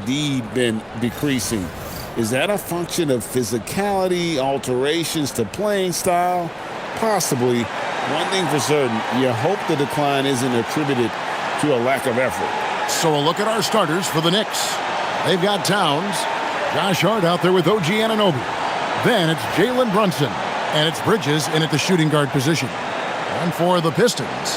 indeed been decreasing. Is that a function of physicality, alterations to playing style? Possibly. One thing for certain, you hope the decline isn't attributed to a lack of effort. So a look at our starters for the Knicks. They've got Towns, Josh Hart out there with OG Anunoby. Then it's Jalen Brunson, and it's Bridges in at the shooting guard position. And for the Pistons,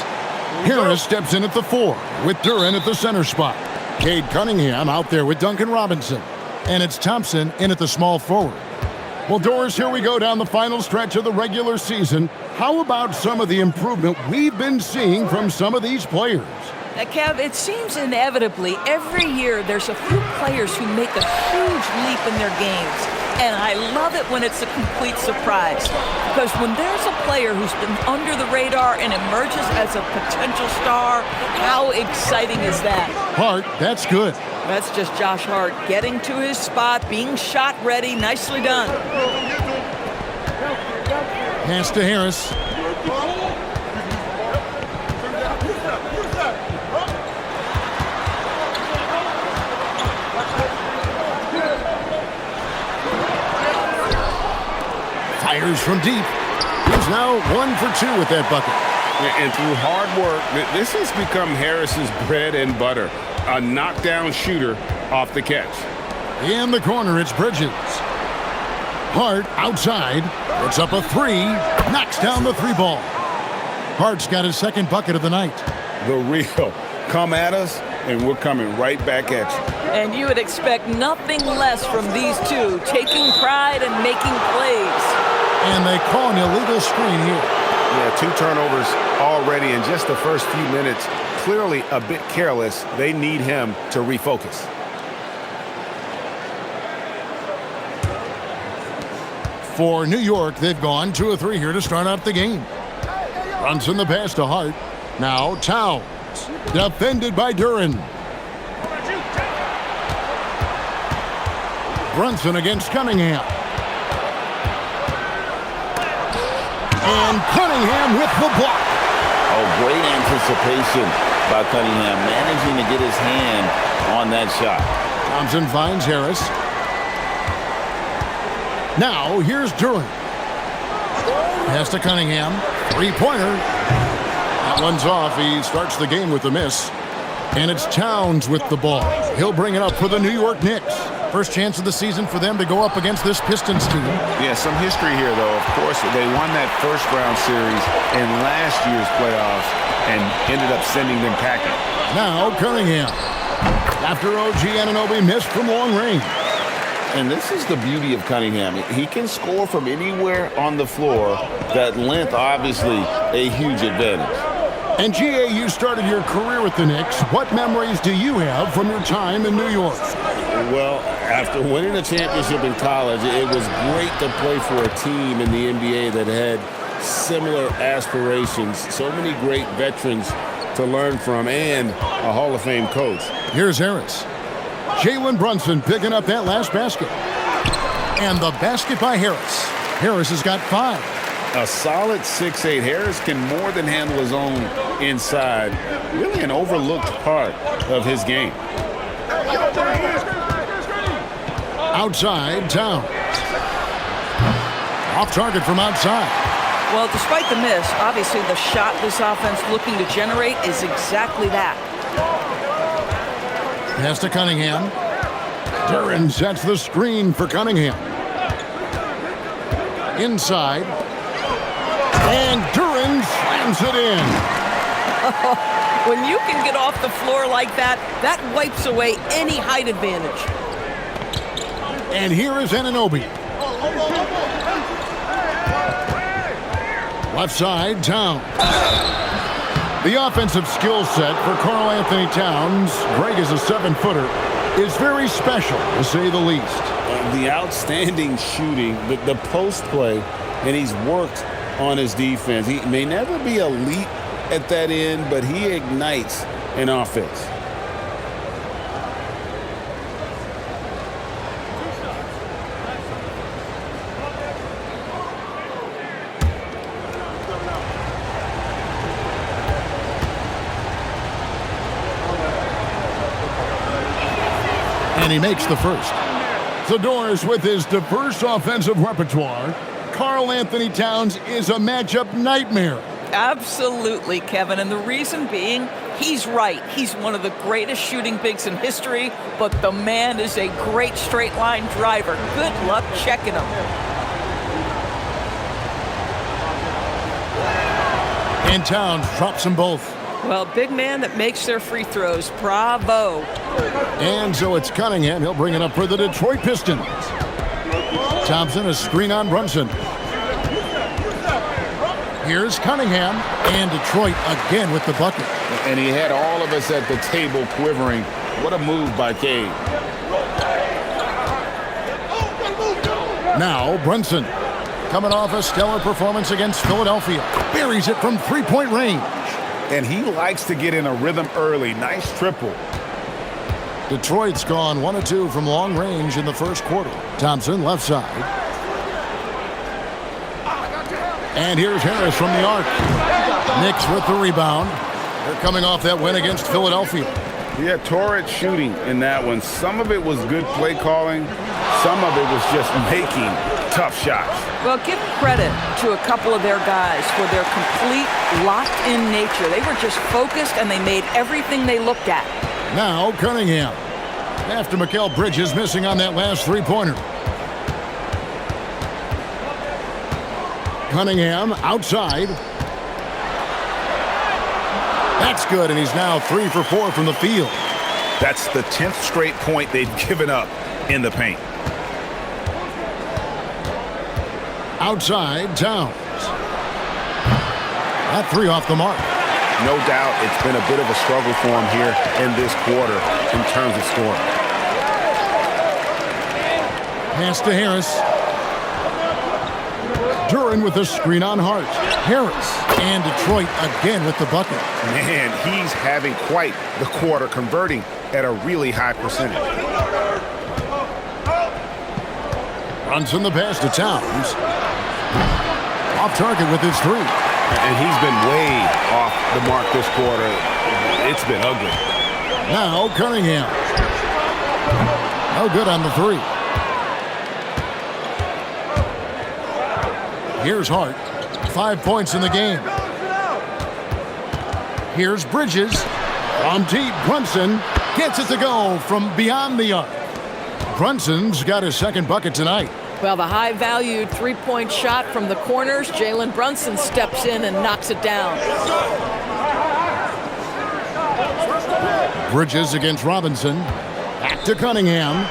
Harris steps in at the 4 with Duren at the center spot. Cade Cunningham out there with Duncan Robinson. And it's Thompson in at the small forward. Well, Doris, here we go down the final stretch of the regular season. How about some of the improvement we've been seeing from some of these players? Kev, it seems inevitably every year there's a few players who make a huge leap in their games. And I love it when it's a complete surprise. Because when there's a player who's been under the radar and emerges as a potential star, how exciting is that? Hart, that's good. That's just Josh Hart getting to his spot, being shot ready. Nicely done. Pass to Harris. Fires from deep. He's now 1 for 2 with that bucket. And through hard work, this has become Harris's bread and butter. A knockdown shooter off the catch. In the corner, it's Bridges. Hart outside. Puts up a 3. Knocks down the 3 ball. Hart's got his second bucket of the night. The real. Come at us, and we're coming right back at you. And you would expect nothing less from these two, taking pride and making plays. And they call an illegal screen here. Yeah, 2 turnovers already in just the first few minutes. Clearly a bit careless. They need him to refocus. For New York, they've gone 2 of 3 here to start out the game. Brunson the pass to Hart. Now Towns. Defended by Duren. Brunson against Cunningham. And Cunningham with the block. Oh, great anticipation by Cunningham, managing to get his hand on that shot. Thompson finds Harris. Now, here's Duren. Pass to Cunningham. 3-pointer. That one's off. He starts the game with a miss. And it's Towns with the ball. He'll bring it up for the New York Knicks. First chance of the season for them to go up against this Pistons team. Yeah, some history here, though. Of course, they won that first-round series in last year's playoffs and ended up sending them packing. Now, Cunningham. After OG Anunoby missed from long range. And this is the beauty of Cunningham. He can score from anywhere on the floor. That length, obviously, a huge advantage. And G.A., you started your career with the Knicks. What memories do you have from your time in New York? Well, after winning a championship in college, it was great to play for a team in the NBA that had similar aspirations. So many great veterans to learn from and a Hall of Fame coach. Here's Harris. Jalen Brunson picking up that last basket. And the basket by Harris. Harris has got 5. A solid 6'8". Harris can more than handle his own inside. Really an overlooked part of his game. Outside, Towns. Off target from outside. Well, despite the miss, obviously the shot this offense looking to generate is exactly that. Pass to Cunningham. Duren sets the screen for Cunningham. Inside. And Duren slams it in. When you can get off the floor like that, that wipes away any height advantage. And here is Anunoby. Left side, Towns. The offensive skill set for Karl Anthony Towns, Greg is a 7-footer, is very special, to say the least. The outstanding shooting, the post play, and he's worked on his defense. He may never be elite at that end, but he ignites an offense. And he makes the first. The Doors with his diverse offensive repertoire. Karl Anthony Towns is a matchup nightmare. Absolutely, Kevin. And the reason being, he's right. He's one of the greatest shooting bigs in history, but the man is a great straight-line driver. Good luck checking him. And Towns drops them both. Well, big man that makes their free throws. Bravo. And so it's Cunningham. He'll bring it up for the Detroit Pistons. Thompson, a screen on Brunson. Here's Cunningham, and Detroit again with the bucket. And he had all of us at the table quivering. What a move by Cade. Now Brunson, coming off a stellar performance against Philadelphia. Buries it from three-point range. And he likes to get in a rhythm early. Nice triple. Detroit's gone 1 of 2 from long range in the first quarter. Thompson, left side. And here's Harris from the arc. Knicks with the rebound. They're coming off that win against Philadelphia. Yeah, torrid shooting in that one. Some of it was good play calling. Some of it was just making tough shots. Well, give credit to a couple of their guys for their complete locked-in nature. They were just focused, and they made everything they looked at. Now Cunningham. After Mikal Bridges missing on that last three-pointer. Cunningham outside. That's good, and he's now 3 for 4 from the field. That's the 10th straight point they've given up in the paint. Outside, Towns. That 3 off the mark. No doubt it's been a bit of a struggle for him here in this quarter in terms of scoring. Pass to Harris. Duran with a screen on Hart. Harris and Detroit again with the bucket. Man, he's having quite the quarter, converting at a really high percentage. Brunson the pass to Towns. Off target with his 3. And he's been way off the mark this quarter. It's been ugly. Now Cunningham. No good on the 3. Here's Hart. 5 points in the game. Here's Bridges. From deep, Brunson gets it to go from beyond the arc. Brunson's got his second bucket tonight. Well, the high-valued three-point shot from the corners, Jalen Brunson steps in and knocks it down. Bridges against Robinson. Back to Cunningham.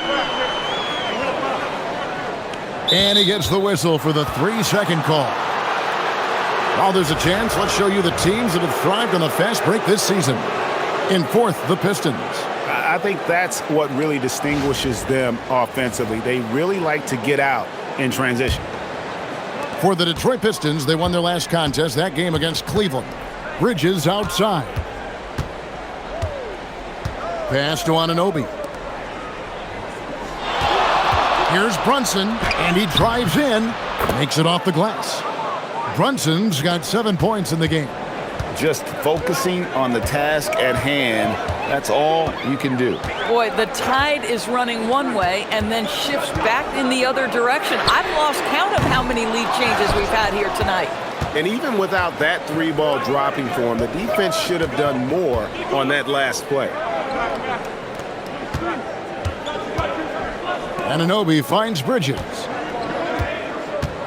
And he gets the whistle for the 3-second call. While there's a chance, let's show you the teams that have thrived on the fast break this season. In fourth, the Pistons. I think that's what really distinguishes them offensively. They really like to get out in transition. For the Detroit Pistons, they won their last contest, that game against Cleveland. Bridges outside. Pass to Anunoby. Here's Brunson, and he drives in, makes it off the glass. Brunson's got 7 points in the game. Just focusing on the task at hand, that's all you can do. Boy, the tide is running one way and then shifts back in the other direction. I've lost count of how many lead changes we've had here tonight. And even without that 3-ball dropping for him, the defense should have done more on that last play. Anunoby finds Bridges.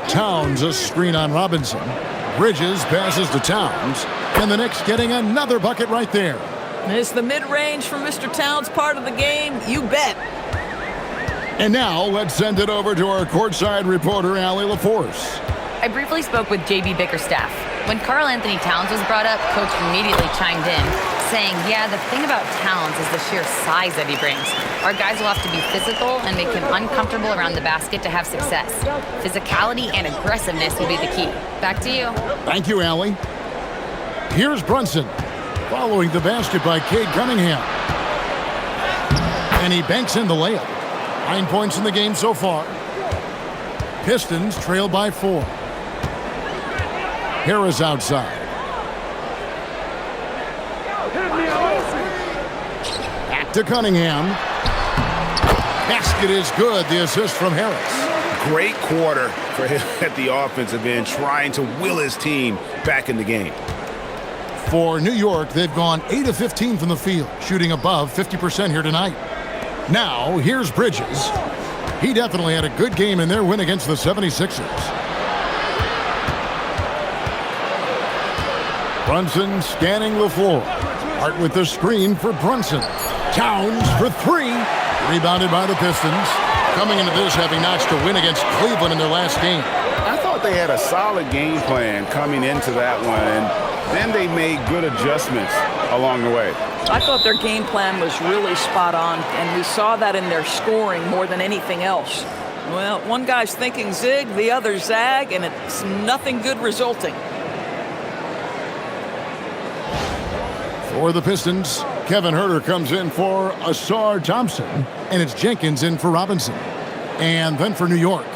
Towns a screen on Robinson. Bridges passes to Towns. And the Knicks getting another bucket right there. Is the mid-range from Mr. Towns part of the game? You bet. And now let's send it over to our courtside reporter, Allie LaForce. I briefly spoke with J.B. Bickerstaff. When Karl Anthony Towns was brought up, Coach immediately chimed in, saying, yeah, the thing about Towns is the sheer size that he brings. Our guys will have to be physical and make him uncomfortable around the basket to have success. Physicality and aggressiveness will be the key. Back to you. Thank you, Allie. Here's Brunson, following the basket by Cade Cunningham. And he banks in the layup. 9 points in the game so far. Pistons trail by 4. Harris outside. Back to Cunningham. Basket is good. The assist from Harris. Great quarter for him at the offensive end, trying to will his team back in the game. For New York, they've gone 8 of 15 from the field, shooting above 50% here tonight. Now, here's Bridges. He definitely had a good game in their win against the 76ers. Brunson scanning the floor. Hart with the screen for Brunson. Towns for three. Rebounded by the Pistons. Coming into this, having notched a win against Cleveland in their last game. I thought they had a solid game plan coming into that one, and then they made good adjustments along the way. I thought their game plan was really spot on, and we saw that in their scoring more than anything else. Well, one guy's thinking zig, the other zag, and it's nothing good resulting. For the Pistons, Kevin Huerter comes in for Asar Thompson, and it's Jenkins in for Robinson. And then for New York,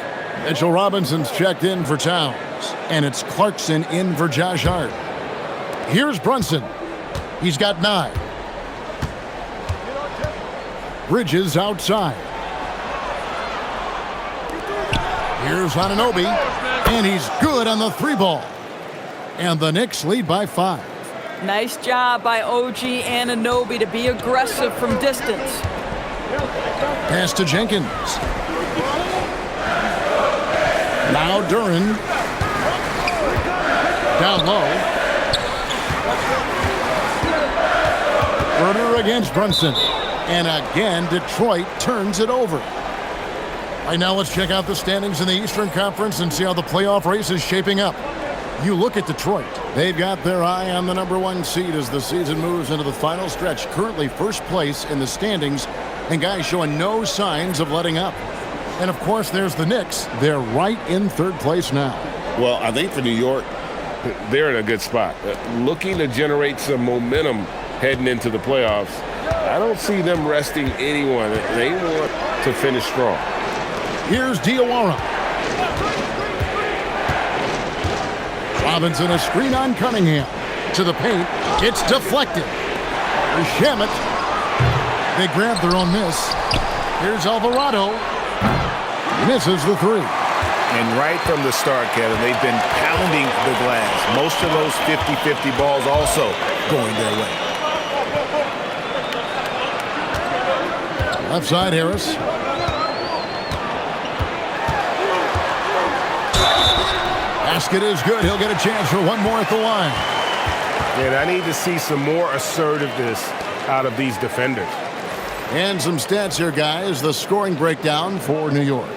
Mitchell Robinson's checked in for Towns, and it's Clarkson in for Josh Hart. Here's Brunson. He's got 9. Bridges outside. Here's Anunoby, and he's good on the 3-ball. And the Knicks lead by 5. Nice job by OG Anunoby to be aggressive from distance. Pass to Jenkins. Now Duran. Down low. Huerter against Brunson. And again, Detroit turns it over. All right, now let's check out the standings in the Eastern Conference and see how the playoff race is shaping up. You look at Detroit. They've got their eye on the #1 seed as the season moves into the final stretch. Currently first place in the standings, and guys showing no signs of letting up. And of course, there's the Knicks. They're right in 3rd place now. Well, I think for New York, they're in a good spot. Looking to generate some momentum heading into the playoffs. I don't see them resting anyone. They want to finish strong. Here's Diawara. Robinson, a screen on Cunningham. To the paint. It's deflected. Here's Shamet. They grab their own miss. Here's Alvarado. Misses the 3. And right from the start, Kevin, they've been pounding the glass. Most of those 50-50 balls also going their way. Left side, Harris. Basket is good. He'll get a chance for one more at the line. And I need to see some more assertiveness out of these defenders. And some stats here, guys. The scoring breakdown for New York.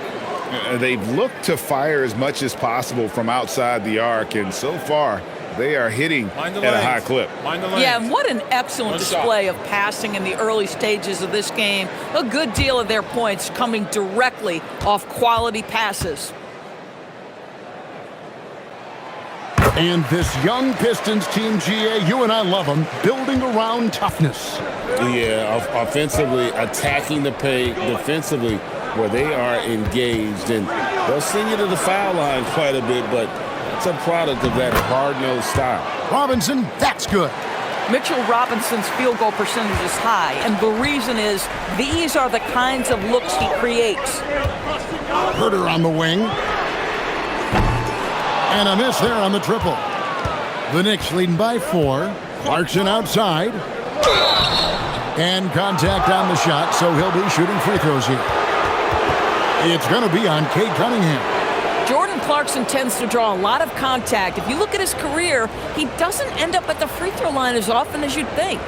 They've looked to fire as much as possible from outside the arc, and so far they are hitting at a high clip. Yeah, and what an excellent display of passing in the early stages of this game. A good deal of their points coming directly off quality passes. And this young Pistons team, GA, you and I love them, building around toughness. Yeah, offensively, attacking the paint, defensively, where they are engaged. And they'll send you to the foul line quite a bit, but it's a product of that hard-nosed style. Robinson, that's good. Mitchell Robinson's field goal percentage is high, and the reason is these are the kinds of looks he creates. Huerter on the wing. And a miss there on the triple. The Knicks leading by 4. Clarkson outside. And contact on the shot, so he'll be shooting free throws here. It's going to be on Cade Cunningham. Jordan Clarkson tends to draw a lot of contact. If you look at his career, he doesn't end up at the free throw line as often as you'd think.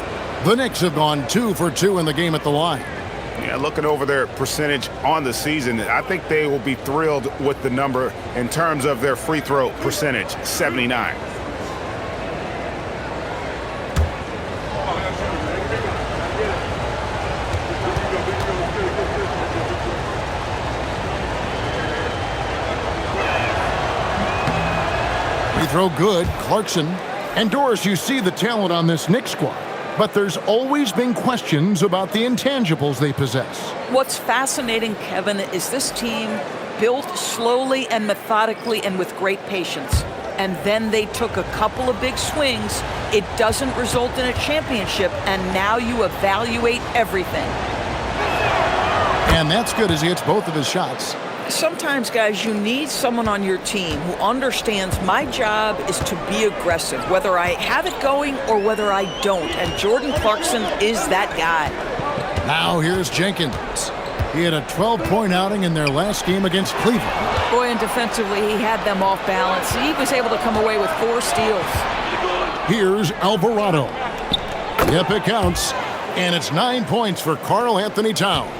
The Knicks have gone 2 for 2 in the game at the line. Yeah, looking over their percentage on the season, I think they will be thrilled with the number in terms of their free throw percentage, 79. Free throw good, Clarkson. And Doris, you see the talent on this Knicks squad. But there's always been questions about the intangibles they possess. What's fascinating, Kevin, is this team built slowly and methodically and with great patience. And then they took a couple of big swings. It doesn't result in a championship, and now you evaluate everything. And that's good as he hits both of his shots. Sometimes, guys, you need someone on your team who understands my job is to be aggressive, whether I have it going or whether I don't. And Jordan Clarkson is that guy. Now here's Jenkins. He had a 12-point outing in their last game against Cleveland. Boy, and defensively, he had them off balance. He was able to come away with 4 steals. Here's Alvarado. Yep, it counts. And it's 9 points for Karl Anthony Towns.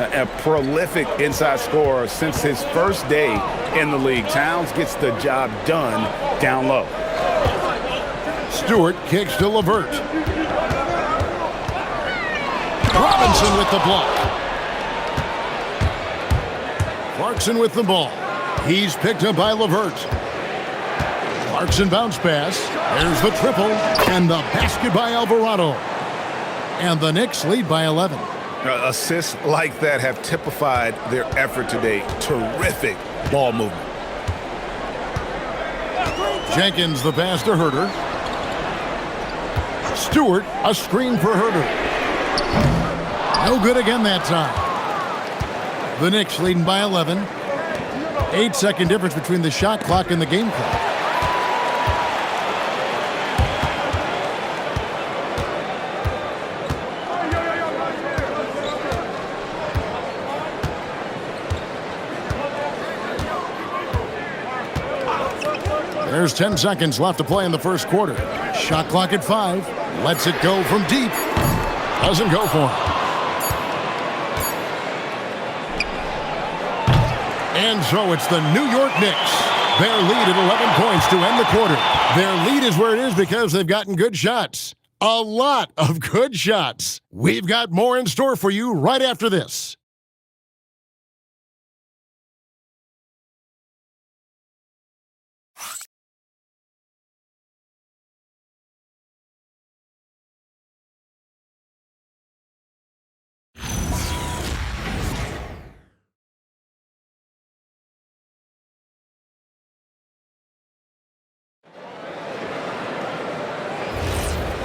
A prolific inside scorer since his first day in the league. Towns gets the job done down low. Stewart kicks to LeVert. Robinson with the block. Clarkson with the ball. He's picked up by LeVert. Clarkson bounce pass. There's the triple. And the basket by Alvarado. And the Knicks lead by 11. Assists like that have typified their effort today. Terrific ball movement. Jenkins the pass to Herter. Stewart a screen for Herter. No good again that time. The Knicks leading by 11. 8-second difference between the shot clock and the game clock. There's 10 seconds left to play in the first quarter. Shot clock at 5. Lets it go from deep. Doesn't go for him. And so it's the New York Knicks. Their lead at 11 points to end the quarter. Their lead is where it is because they've gotten good shots. A lot of good shots. We've got more in store for you right after this.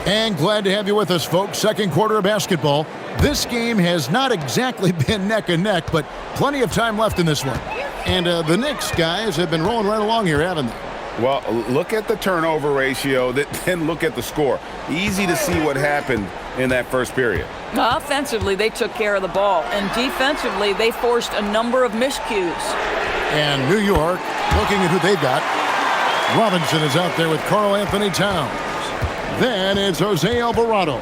And glad to have you with us, folks. Second quarter of basketball. This game has not exactly been neck and neck, but plenty of time left in this one. And the Knicks guys have been rolling right along here, haven't they? Well, look at the turnover ratio, then look at the score. Easy to see what happened in that first period. Offensively, they took care of the ball. And defensively, they forced a number of miscues. And New York, looking at who they've got. Robinson is out there with Karl Anthony Towns. Then it's Jose Alvarado.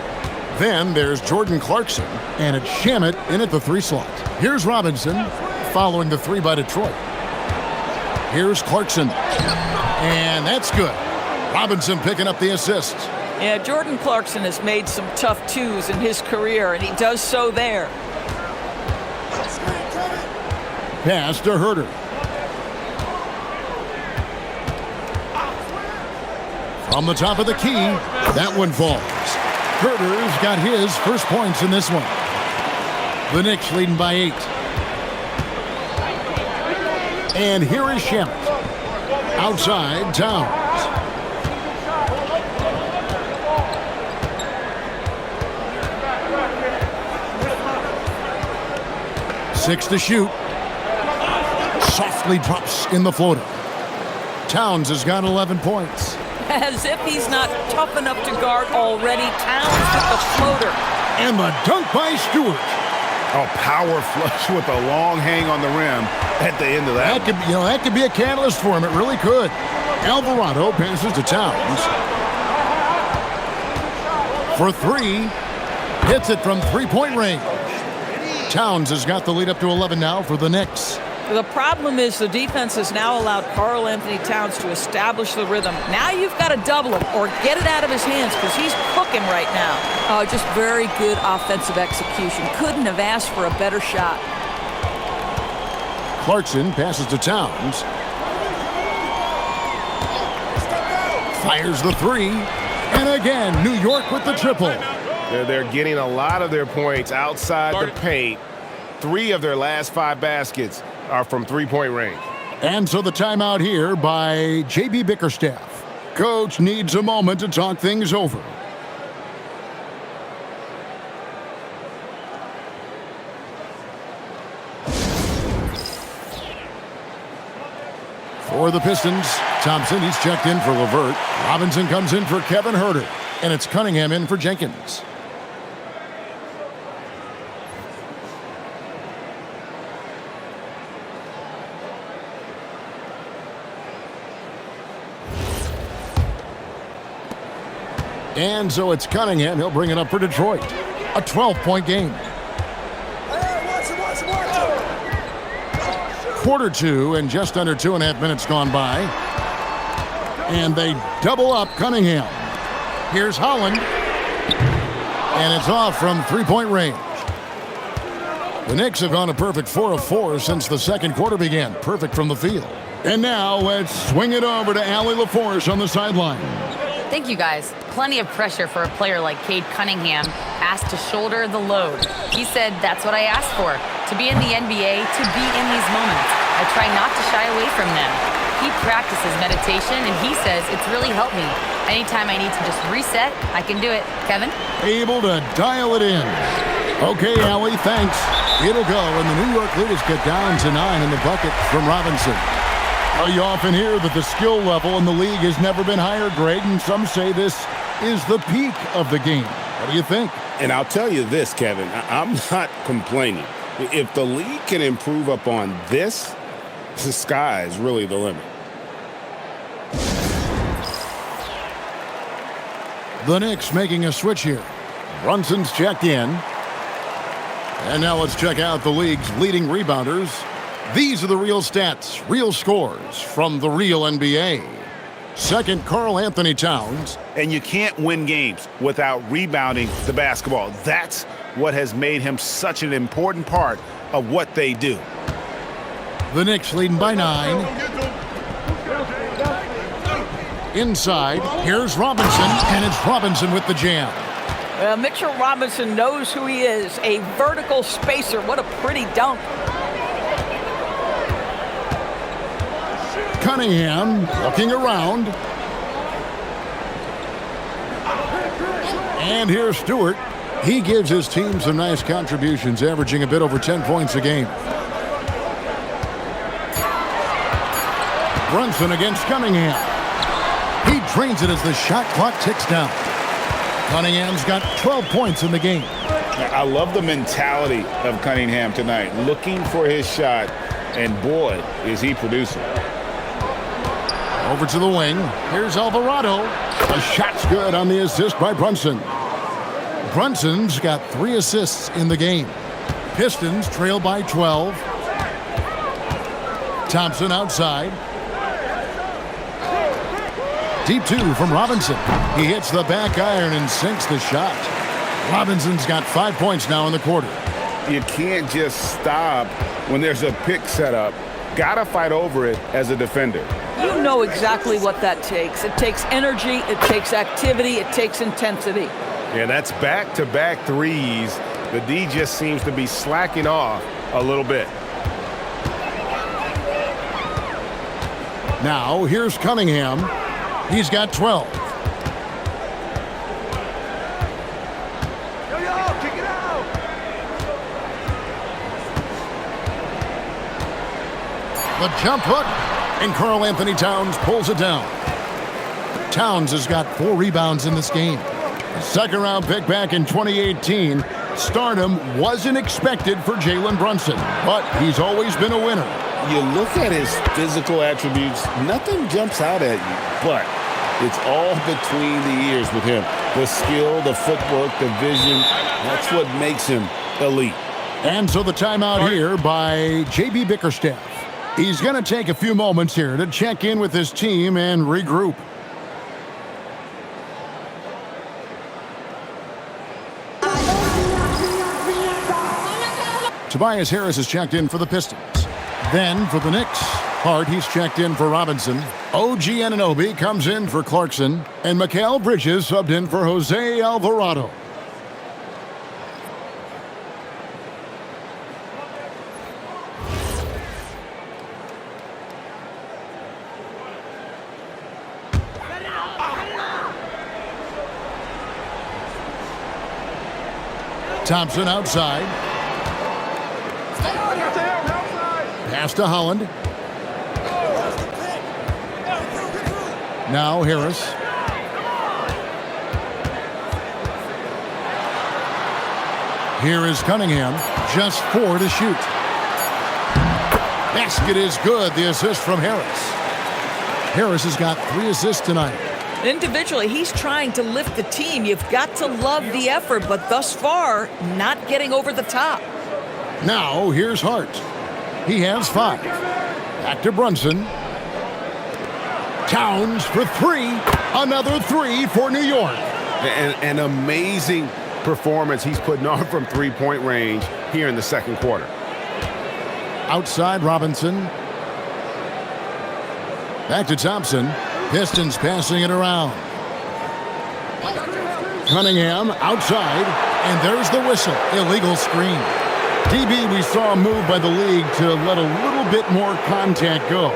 Then there's Jordan Clarkson. And it's Shamet in at the 3 slot. Here's Robinson following the 3 by Detroit. Here's Clarkson. And that's good. Robinson picking up the assist. Yeah, Jordan Clarkson has made some tough 2s in his career, and he does so there. Pass to Herter. From the top of the key, that one falls. Herter's got his first points in this one. The Knicks leading by 8. And here is Shamet. Outside, Towns. Six to shoot. Softly drops in the floater. Towns has got 11 points. As if he's not tough enough to guard already. Towns with the floater. And the dunk by Stewart. Oh, power flush with a long hang on the rim at the end of that. That could be a catalyst for him. It really could. Alvarado passes to Towns. For 3. Hits it from 3-point range. Towns has got the lead up to 11 now for the Knicks. The problem is the defense has now allowed Karl Anthony Towns to establish the rhythm. Now you've got to double him or get it out of his hands because he's cooking right now. Just very good offensive execution. Couldn't have asked for a better shot. Clarkson passes to Towns. Fires the 3. And again, New York with the triple. They're getting a lot of their points outside the paint. 3 of their last 5 baskets are from 3-point range. And so the timeout here by J.B. Bickerstaff. Coach needs a moment to talk things over. For the Pistons, Thompson, he's checked in for Levert. Robinson comes in for Kevin Huerter. And it's Cunningham in for Jenkins. And so it's Cunningham. He'll bring it up for Detroit. A 12-point game. Quarter two and just under 2.5 minutes gone by. And they double up Cunningham. Here's Holland. And it's off from three-point range. The Knicks have gone a perfect 4 of 4 since the second quarter began. Perfect from the field. And now let's swing it over to Allie LaForce on the sideline. Thank you, guys. Plenty of pressure for a player like Cade Cunningham, asked to shoulder the load. He said, that's what I asked for, to be in the NBA, to be in these moments. I try not to shy away from them. He practices meditation, and he says it's really helped me. Anytime I need to just reset, I can do it. Kevin? Able to dial it in. Okay, Allie, thanks. It'll go, and the New York leaders get down to 9 in the bucket from Robinson. You often hear that the skill level in the league has never been higher, Greg, and some say this is the peak of the game. What do you think? And I'll tell you this, Kevin, I'm not complaining. If the league can improve upon this, the sky is really the limit. The Knicks making a switch here. Brunson's checked in. And now let's check out the league's leading rebounders. These are the real stats, real scores from the real NBA. Second, Karl Anthony Towns. And you can't win games without rebounding the basketball. That's what has made him such an important part of what they do. The Knicks leading by 9. Inside, here's Robinson, and it's Robinson with the jam. Mitchell Robinson knows who he is, a vertical spacer. What a pretty dunk. Cunningham looking around. And here's Stewart. He gives his team some nice contributions, averaging a bit over 10 points a game. Brunson against Cunningham. He drains it as the shot clock ticks down. Cunningham's got 12 points in the game. I love the mentality of Cunningham tonight, looking for his shot, and boy, is he producing. Over to the wing. Here's Alvarado. A shot's good on the assist by Brunson. Brunson's got 3 assists in the game. Pistons trail by 12. Thompson outside. Deep 2 from Robinson. He hits the back iron and sinks the shot. Robinson's got 5 points now in the quarter. You can't just stop when there's a pick set up. Gotta fight over it as a defender. You know exactly what that takes. It takes energy, it takes activity, it takes intensity. Yeah, that's back-to-back threes. The D just seems to be slacking off a little bit. Now, here's Cunningham. He's got 12. The jump hook, and Karl Anthony Towns pulls it down. Towns has got 4 rebounds in this game. Second-round pick back in 2018. Stardom wasn't expected for Jalen Brunson, but he's always been a winner. You look at his physical attributes, nothing jumps out at you, but it's all between the ears with him. The skill, the footwork, the vision, that's what makes him elite. And so the timeout here by J.B. Bickerstaff. He's going to take a few moments here to check in with his team and regroup. Tobias Harris has checked in for the Pistons. Then for the Knicks, Hart, he's checked in for Robinson. OG Anunoby comes in for Clarkson. And Mikal Bridges subbed in for Jose Alvarado. Thompson outside. Pass to Holland. Now Harris. Here is Cunningham. Just 4 to shoot. Basket is good. The assist from Harris. Harris has got 3 assists tonight. Individually, he's trying to lift the team. You've got to love the effort, but thus far, not getting over the top. Now, here's Hart. He has 5. Back to Brunson. Towns for 3. Another 3 for New York. An amazing performance he's putting on from three-point range here in the second quarter. Outside Robinson. Back to Thompson. Pistons passing it around. Cunningham outside, and there's the whistle. Illegal screen. DB, we saw a move by the league to let a little bit more contact go.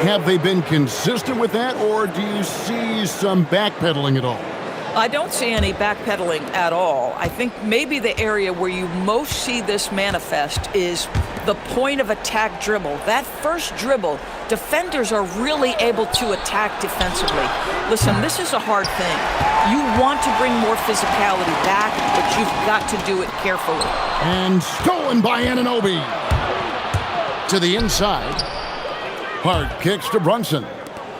Have they been consistent with that, or do you see some backpedaling at all? I don't see any backpedaling at all. I think maybe the area where you most see this manifest is the point of attack dribble. That first dribble, defenders are really able to attack defensively. Listen, this is a hard thing. You want to bring more physicality back, but you've got to do it carefully. And stolen by Anunoby. To the inside. Hart kicks to Brunson.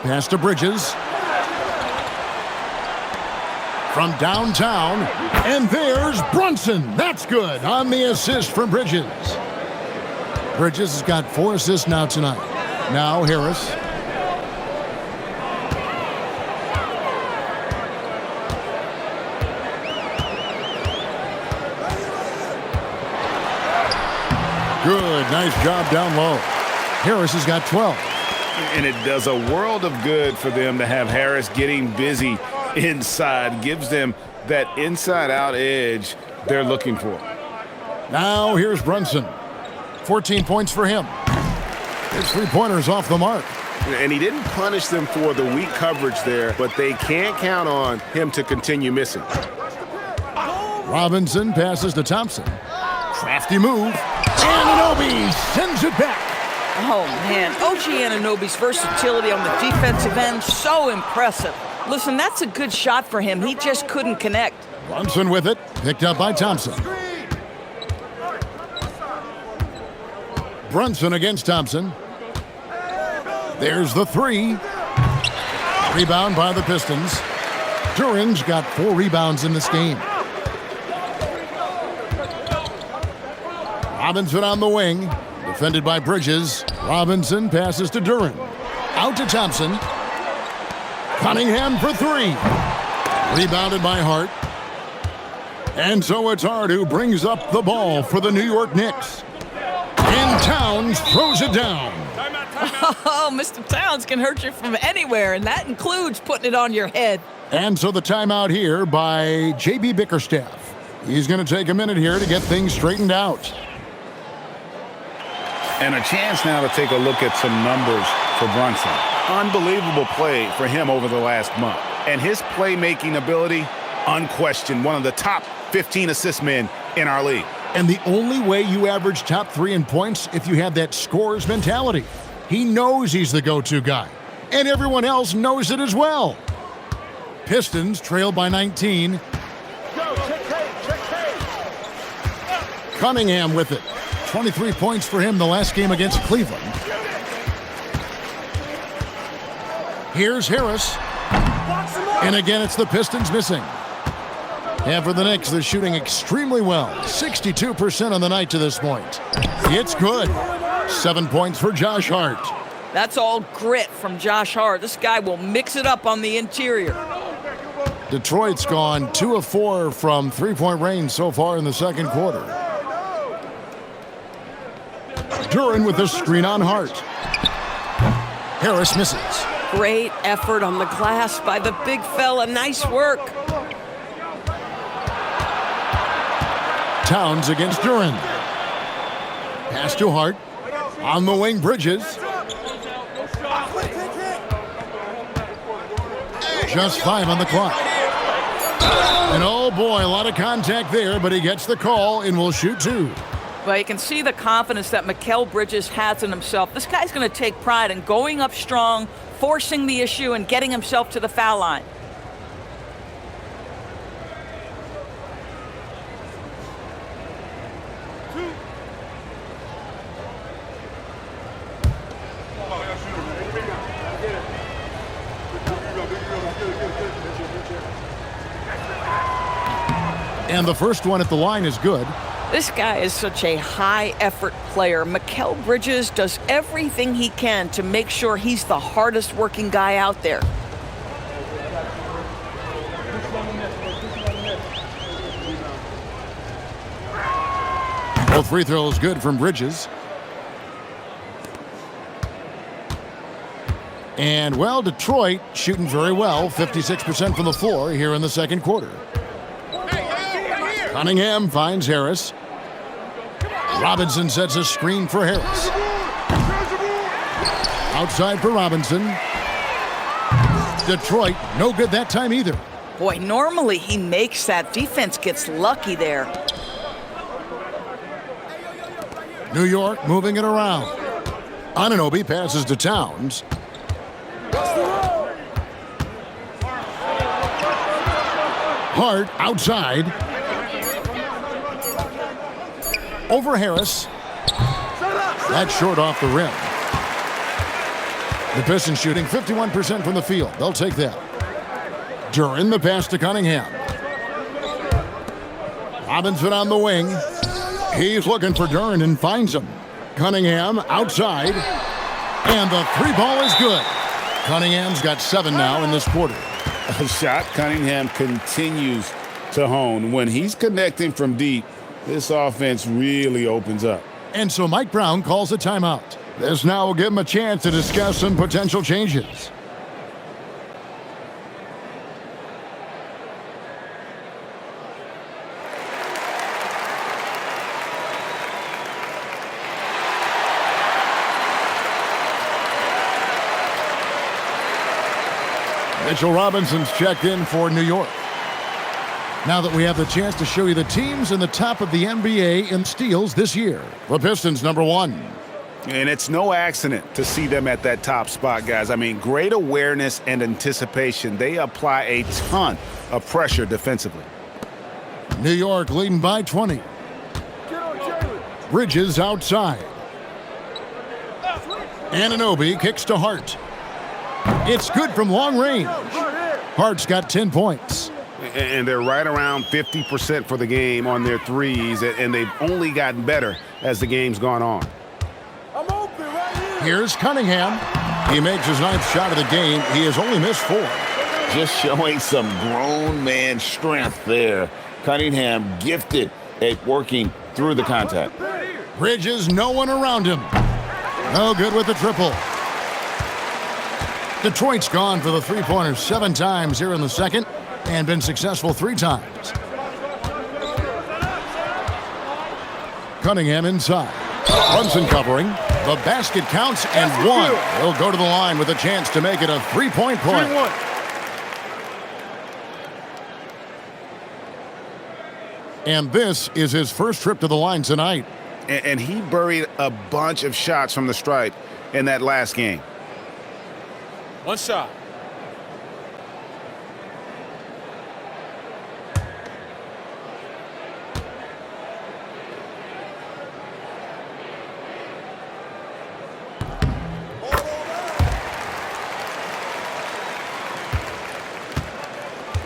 Pass to Bridges. From downtown, and there's Brunson. That's good on the assist from Bridges. Bridges has got 4 assists now tonight. Now Harris. Good, nice job down low. Harris has got 12. And it does a world of good for them to have Harris getting busy inside. Gives them that inside-out edge they're looking for. Now here's Brunson. 14 points for him. His 3-pointers off the mark. And he didn't punish them for the weak coverage there, but they can't count on him to continue missing. Robinson passes to Thompson. Crafty move. Anunoby sends it back. Oh, man. OG Anunoby's versatility on the defensive end, so impressive. Listen, that's a good shot for him. He just couldn't connect. Brunson with it. Picked up by Thompson. Brunson against Thompson. There's the 3. Rebound by the Pistons. Duran's got 4 rebounds in this game. Robinson on the wing. Defended by Bridges. Robinson passes to Duran. Out to Thompson. Cunningham for 3. Rebounded by Hart. And so it's Hart who brings up the ball for the New York Knicks. And Towns throws it down. Oh, Mr. Towns can hurt you from anywhere, and that includes putting it on your head. And so the timeout here by J.B. Bickerstaff. He's going to take a minute here to get things straightened out. And a chance now to take a look at some numbers for Brunson. Unbelievable play for him over the last month. And his playmaking ability, unquestioned, one of the top 15 assist men in our league. And the only way you average top 3 in points if you have that scorer's mentality. He knows he's the go-to guy. And everyone else knows it as well. Pistons trail by 19. Cunningham with it. 23 points for him the last game against Cleveland. Here's Harris. And again, it's the Pistons missing. And for the Knicks, they're shooting extremely well. 62% on the night to this point. It's good. 7 points for Josh Hart. That's all grit from Josh Hart. This guy will mix it up on the interior. Detroit's gone 2 of 4 from 3-point range so far in the second quarter. Duran with the screen on Hart. Harris misses. Great effort on the glass by the big fella. Nice work. Towns against Duran. Pass to Hart. On the wing, Bridges. Just 5 on the clock. And oh boy, a lot of contact there, but he gets the call and will shoot 2. Well, you can see the confidence that Mikal Bridges has in himself. This guy's going to take pride in going up strong, forcing the issue, and getting himself to the foul line. And the first one at the line is good. This guy is such a high-effort player. Mikal Bridges does everything he can to make sure he's the hardest-working guy out there. Both free throws good from Bridges. And, well, Detroit shooting very well, 56% from the floor here in the second quarter. Cunningham finds Harris. Robinson sets a screen for Harris. Outside for Robinson. Detroit, no good that time either. Boy, normally he makes that. Defense gets lucky there. New York moving it around. Anunoby passes to Towns. Hart outside. Over Harris. That's short off the rim. The Pistons shooting 51% from the field. They'll take that. Duran the pass to Cunningham. Robinson on the wing. He's looking for Duran and finds him. Cunningham outside. And the three ball is good. Cunningham's got 7 now in this quarter. A shot Cunningham continues to hone. When he's connecting from deep, this offense really opens up. And so Mike Brown calls a timeout. This now will give him a chance to discuss some potential changes. Mitchell Robinson's checked in for New York. Now that we have the chance to show you the teams in the top of the NBA in steals this year. The Pistons, number 1. And it's no accident to see them at that top spot, guys. I mean, great awareness and anticipation. They apply a ton of pressure defensively. New York leading by 20. Bridges outside. Anunoby kicks to Hart. It's good from long range. Hart's got 10 points. And they're right around 50% for the game on their threes, and they've only gotten better as the game's gone on. Here's Cunningham. He makes his 9th shot of the game. He has only missed 4. Just showing some grown man strength there. Cunningham gifted at working through the contact. Bridges, no one around him. No good with the triple. Detroit's gone for the three-pointer 7 times here in the second and been successful 3 times. Cunningham inside. Brunson covering. The basket counts and 1. He'll go to the line with a chance to make it a 3-point play. And this is his first trip to the line tonight. And he buried a bunch of shots from the stripe in that last game. 1 shot.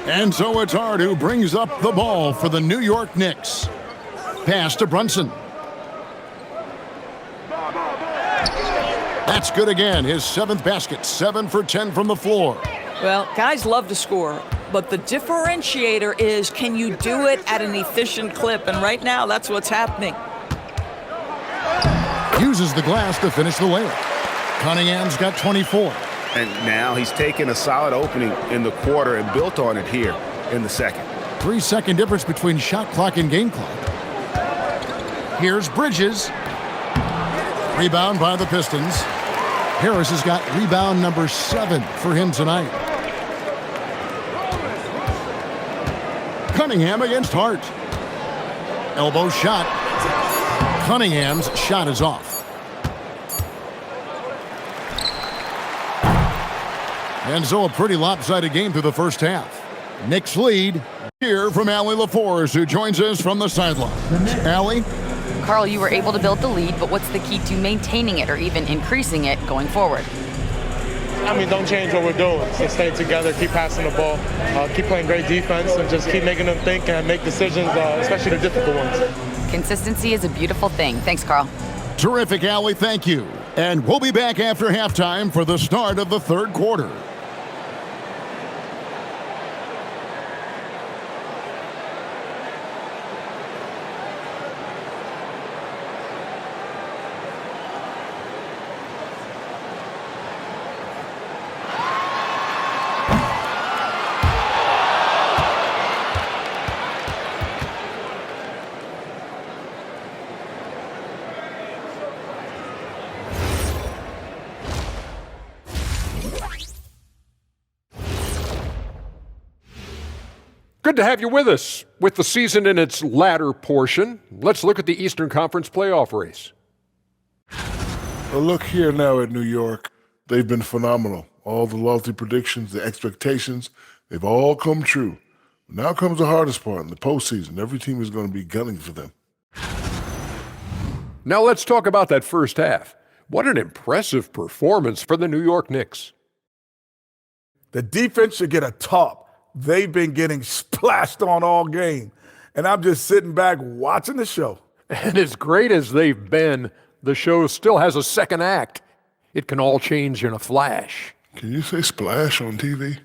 And so it's Hart who brings up the ball for the New York Knicks. Pass to Brunson. That's good again. His 7th basket. 7 for 10 from the floor. Well, guys love to score, but the differentiator is, can you do it at an efficient clip? And right now, that's what's happening. Uses the glass to finish the layup. Cunningham's got 24. And now he's taken a solid opening in the quarter and built on it here in the second. 3-second difference between shot clock and game clock. Here's Bridges. Rebound by the Pistons. Harris has got rebound number 7 for him tonight. Cunningham against Hart. Elbow shot. Cunningham's shot is off. And so a pretty lopsided game through the first half. Knicks lead. Here from Allie LaForce, who joins us from the sideline. Allie? Carl, you were able to build the lead, but what's the key to maintaining it or even increasing it going forward? I mean, don't change what we're doing. So stay together, keep passing the ball, keep playing great defense, and just keep making them think and make decisions, especially the difficult ones. Consistency is a beautiful thing. Thanks, Carl. Terrific, Allie. Thank you. And we'll be back after halftime for the start of the third quarter. Good to have you with us. With the season in its latter portion, let's look at the Eastern Conference playoff race. Well, look here now at New York. They've been phenomenal. All the lofty predictions, the expectations, they've all come true. Now comes the hardest part in the postseason. Every team is going to be gunning for them. Now let's talk about that first half. What an impressive performance for the New York Knicks. The defense should get a top. They've been getting splashed on all game. And I'm just sitting back watching the show. And as great as they've been, the show still has a second act. It can all change in a flash. Can you say splash on TV?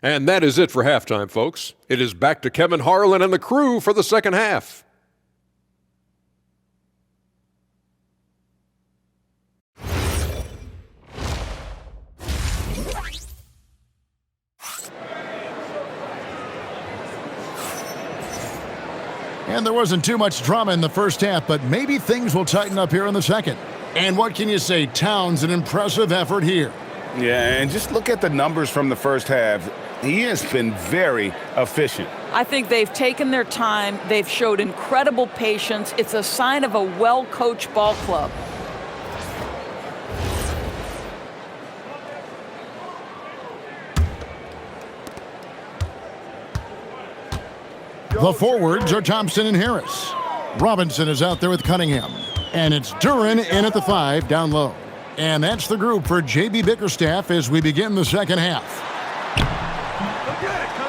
And that is it for halftime, folks. It is back to Kevin Harlan and the crew for the second half. And there wasn't too much drama in the first half, but maybe things will tighten up here in the second. And what can you say? Towns, an impressive effort here. Yeah, and just look at the numbers from the first half. He has been very efficient. I think they've taken their time. They've showed incredible patience. It's a sign of a well-coached ball club. The forwards are Thompson and Harris. Robinson is out there with Cunningham. And it's Duren in at the 5 down low. And that's the group for J.B. Bickerstaff as we begin the second half.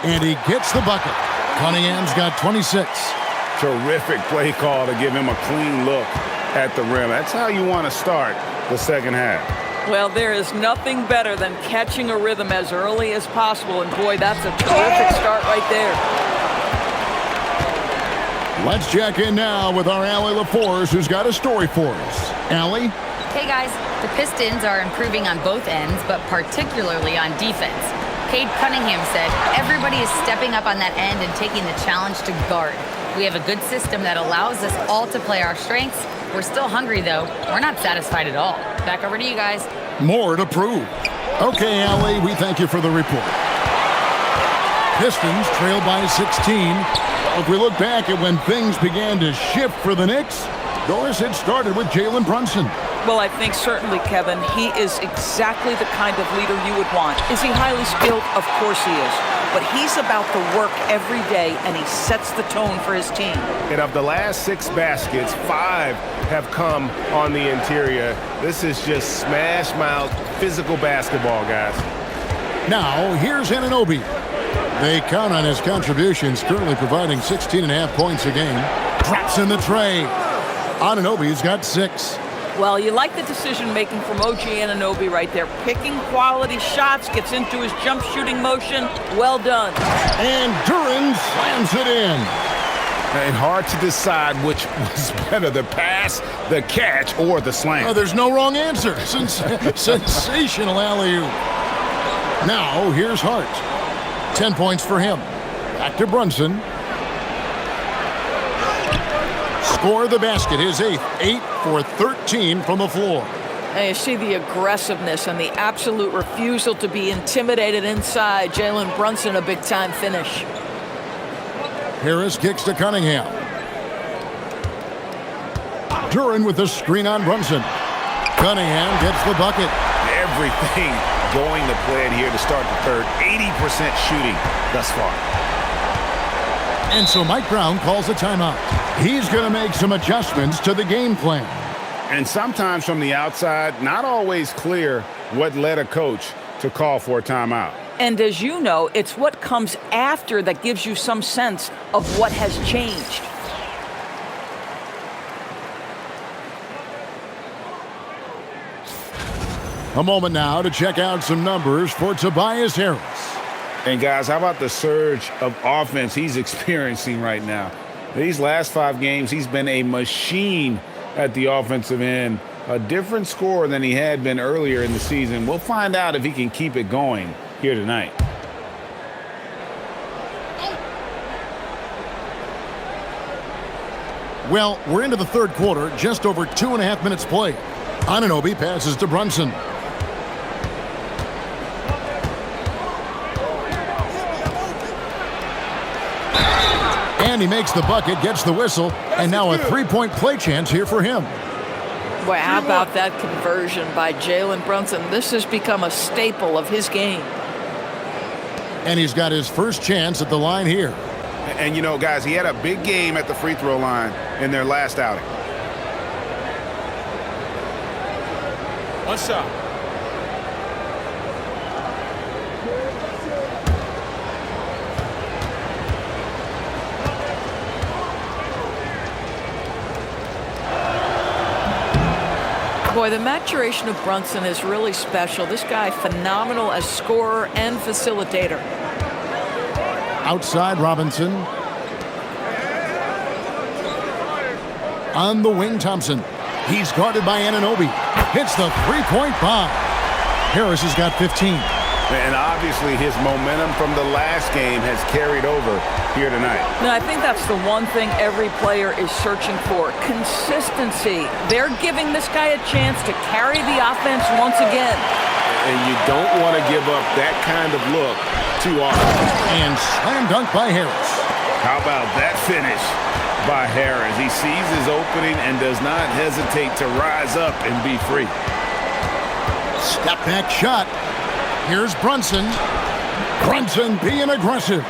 And he gets the bucket. Cunningham's got 26. Terrific play call to give him a clean look at the rim. That's how you want to start the second half. Well, there is nothing better than catching a rhythm as early as possible. And boy, that's a terrific start right there. Let's check in now with our Allie LaForce, who's got a story for us. Allie? Hey guys, the Pistons are improving on both ends, but particularly on defense. Cade Cunningham said, everybody is stepping up on that end and taking the challenge to guard. We have a good system that allows us all to play our strengths. We're still hungry though. We're not satisfied at all. Back over to you guys. More to prove. Okay, Allie, we thank you for the report. Pistons trail by 16. If we look back at when things began to shift for the Knicks, Doris had started with Jalen Brunson. Well, I think certainly, Kevin, he is exactly the kind of leader you would want. Is he highly skilled? Of course he is. But he's about the work every day, and he sets the tone for his team. And of the last 6 baskets, 5 have come on the interior. This is just smash mouth physical basketball, guys. Now, here's Anunoby. They count on his contributions, currently providing 16.5 points a game. Drops in the tray. Anunoby's got 6. Well, you like the decision-making from OG Anunoby right there. Picking quality shots, gets into his jump shooting motion. Well done. And Duren slams it in. And hard to decide which was better, the pass, the catch, or the slam. Oh, there's no wrong answer. Sensational alley-oop. Now, here's Hart. 10 points for him. Back to Brunson. Score the basket, his 8th. 8 for 13 from the floor. And you see the aggressiveness and the absolute refusal to be intimidated inside. Jalen Brunson, a big-time finish. Harris kicks to Cunningham. Duran with the screen on Brunson. Cunningham gets the bucket. Everything going to plan here to start the third. 80% shooting thus far. And so Mike Brown calls a timeout. He's going to make some adjustments to the game plan. And sometimes from the outside, not always clear what led a coach to call for a timeout. And as you know, it's what comes after that gives you some sense of what has changed. A moment now to check out some numbers for Tobias Harris. And guys, how about the surge of offense he's experiencing right now? These last 5 games, he's been a machine at the offensive end. A different score than he had been earlier in the season. We'll find out if he can keep it going here tonight. Well, we're into the third quarter, just over 2.5 minutes played. Anunoby passes to Brunson. And he makes the bucket, gets the whistle, and now a three-point play chance here for him. Boy, how about that conversion by Jalen Brunson? This has become a staple of his game. And he's got his first chance at the line here. And, you know, guys, he had a big game at the free throw line in their last outing. One shot. Boy, the maturation of Brunson is really special. This guy, phenomenal as scorer and facilitator. Outside Robinson. On the wing, Thompson. He's guarded by Anunoby. Hits the three-point bomb. Harris has got 15. And obviously his momentum from the last game has carried over here tonight. Now, I think that's the one thing every player is searching for, consistency. They're giving this guy a chance to carry the offense once again. And you don't want to give up that kind of look too often. And slam dunk by Harris. How about that finish by Harris? He sees his opening and does not hesitate to rise up and be free. Step back shot. Here's Brunson. Brunson being aggressive.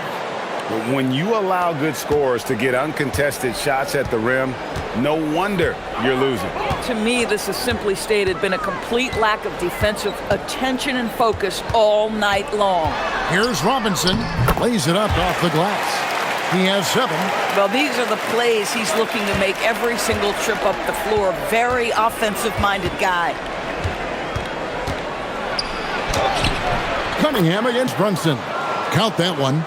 But when you allow good scorers to get uncontested shots at the rim, no wonder you're losing. To me, this has simply stated been a complete lack of defensive attention and focus all night long. Here's Robinson. Lays it up off the glass. He has 7. Well, these are the plays he's looking to make every single trip up the floor. Very offensive-minded guy. Cunningham against Brunson. Count that one.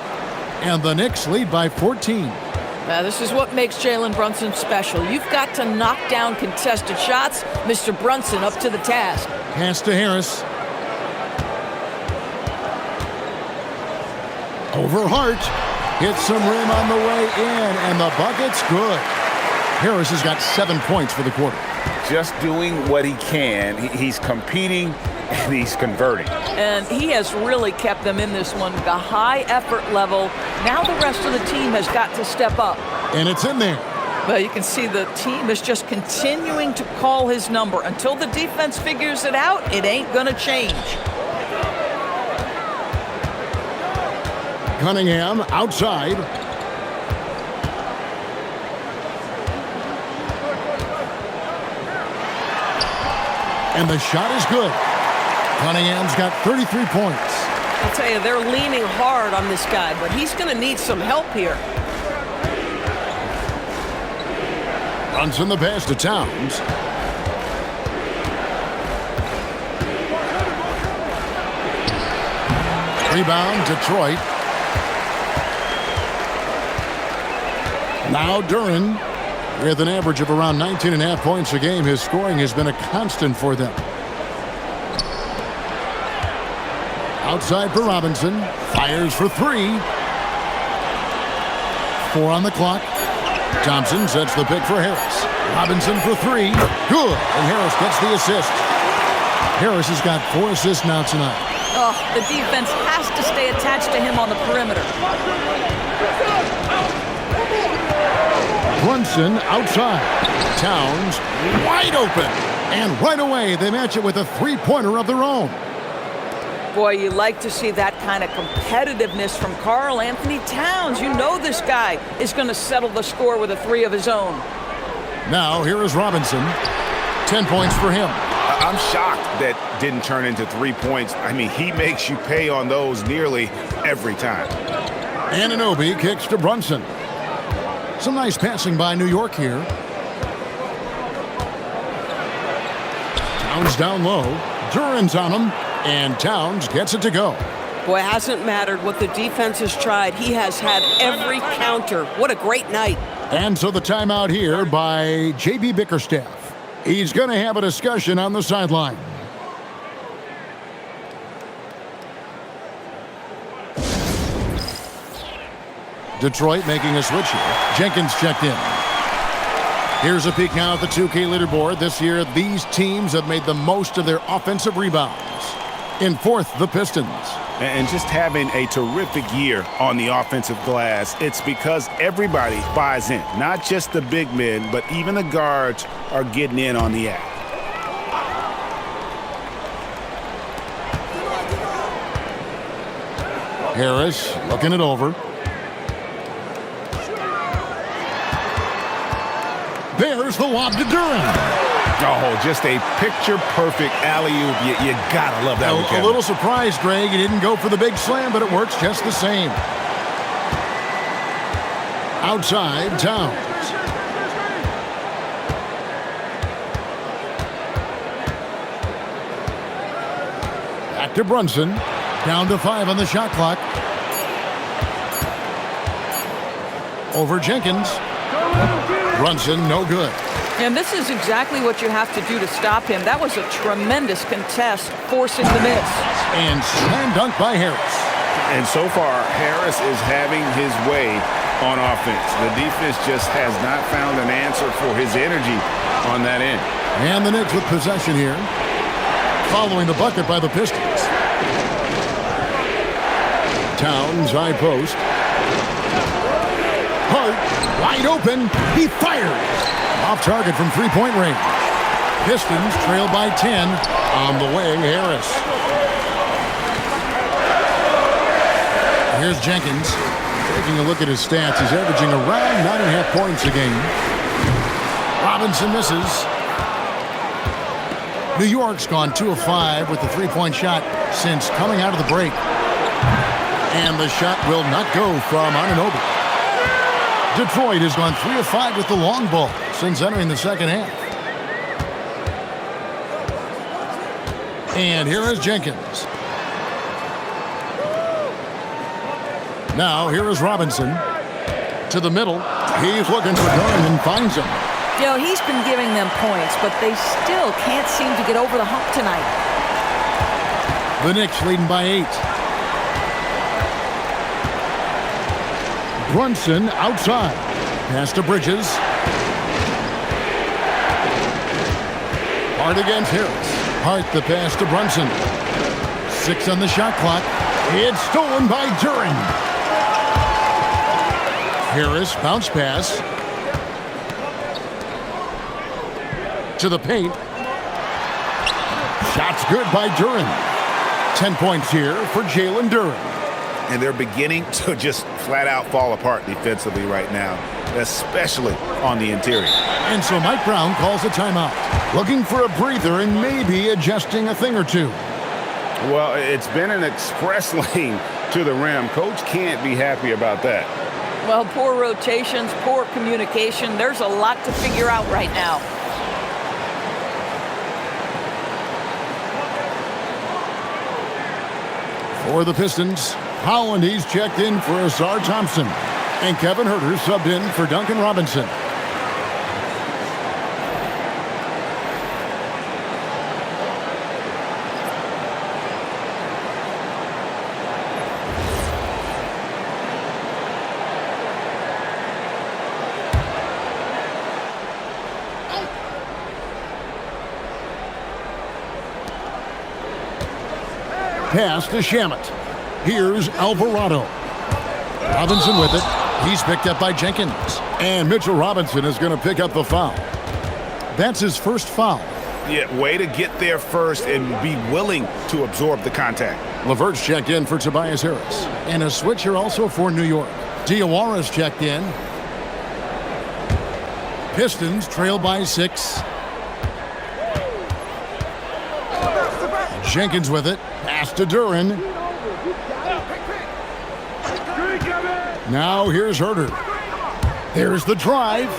And the Knicks lead by 14. Now, this is what makes Jalen Brunson special. You've got to knock down contested shots. Mr. Brunson up to the task. Pass to Harris. Over Hart. Hits some rim on the way in, and the bucket's good. Harris has got 7 points for the quarter. Just doing what he can. He's competing, and he's converting. And he has really kept them in this one. The high effort level. Now the rest of the team has got to step up. And it's in there. Well, you can see the team is just continuing to call his number. Until the defense figures it out, it ain't going to change. Cunningham outside. And the shot is good. Cunningham's got 33 points. I'll tell you, they're leaning hard on this guy, but he's going to need some help here. Brunson the pass to Towns. Rebound, Detroit. Now Duran, with an average of around 19.5 points a game. His scoring has been a constant for them. Outside for Robinson. Fires for 3. 4 on the clock. Thompson sets the pick for Harris. Robinson for 3. Good. And Harris gets the assist. Harris has got 4 assists now tonight. Oh, the defense has to stay attached to him on the perimeter. Brunson outside. Towns wide open. And right away, they match it with a three-pointer of their own. Boy, you like to see that kind of competitiveness from Karl Anthony Towns. You know this guy is going to settle the score with a three of his own. Now, here is Robinson. 10 points for him. I'm shocked that didn't turn into 3 points. I mean, he makes you pay on those nearly every time. Anunoby kicks to Brunson. Some nice passing by New York here. Towns down low. Duran's on him, and Towns gets it to go. Boy, it hasn't mattered what the defense has tried. He has had every counter. What a great night. And so the timeout here by J.B. Bickerstaff. He's going to have a discussion on the sideline. Detroit making a switch here. Jenkins checked in. Here's a peek now at the 2K leaderboard. This year, these teams have made the most of their offensive rebounds. In fourth, the Pistons. And just having a terrific year on the offensive glass, it's because everybody buys in. Not just the big men, but even the guards are getting in on the act. Harris looking it over. There's the lob to Duran. Oh, just a picture-perfect alley-oop. You gotta love that one, A little surprised, Greg. He didn't go for the big slam, but it works just the same. Outside, Towns. Back to Brunson. Down to 5 on the shot clock. Over Jenkins. Brunson, no good. And this is exactly what you have to do to stop him. That was a tremendous contest, forcing the miss. And slam dunk by Harris. And so far, Harris is having his way on offense. The defense just has not found an answer for his energy on that end. And the Knicks with possession here. Following the bucket by the Pistons. Towns, high post. Hart, wide open. He fires. Off target from three-point range. Pistons trail by 10. On the wing, Harris. Here's Jenkins. Taking a look at his stats, he's averaging around 9.5 points a game. Robinson misses. New York's gone 2 of 5 with the three-point shot since coming out of the break. And the shot will not go from Anunoby. Detroit has gone 3 of 5 with the long ball since entering the second half. And here is Jenkins. Now here is Robinson. To the middle. He's looking for Durham and finds him. You know, he's been giving them points, but they still can't seem to get over the hump tonight. The Knicks leading by 8. Brunson outside. Pass to Bridges. Hart against Harris. Hart the pass to Brunson. 6 on the shot clock. It's stolen by Duran. Harris bounce pass. To the paint. Shots good by Duran. 10 points here for Jalen Duran. And they're beginning to just flat out fall apart defensively right now, especially on the interior. And so Mike Brown calls a timeout, looking for a breather and maybe adjusting a thing or two. Well, it's been an express lane to the rim. Coach can't be happy about that. Well, poor rotations, poor communication. There's a lot to figure out right now. For the Pistons, Holland, he's checked in for Asar Thompson. And Kevin Huerter subbed in for Duncan Robinson. Pass to Shamet. Here's Alvarado. Robinson with it. He's picked up by Jenkins. And Mitchell Robinson is going to pick up the foul. That's his first foul. Yeah, way to get there first and be willing to absorb the contact. LeVert's checked in for Tobias Harris. And a switch here also for New York. Diawara's checked in. Pistons trail by 6. Jenkins with it. Pass to Duran. Now here's Herter. There's the drive.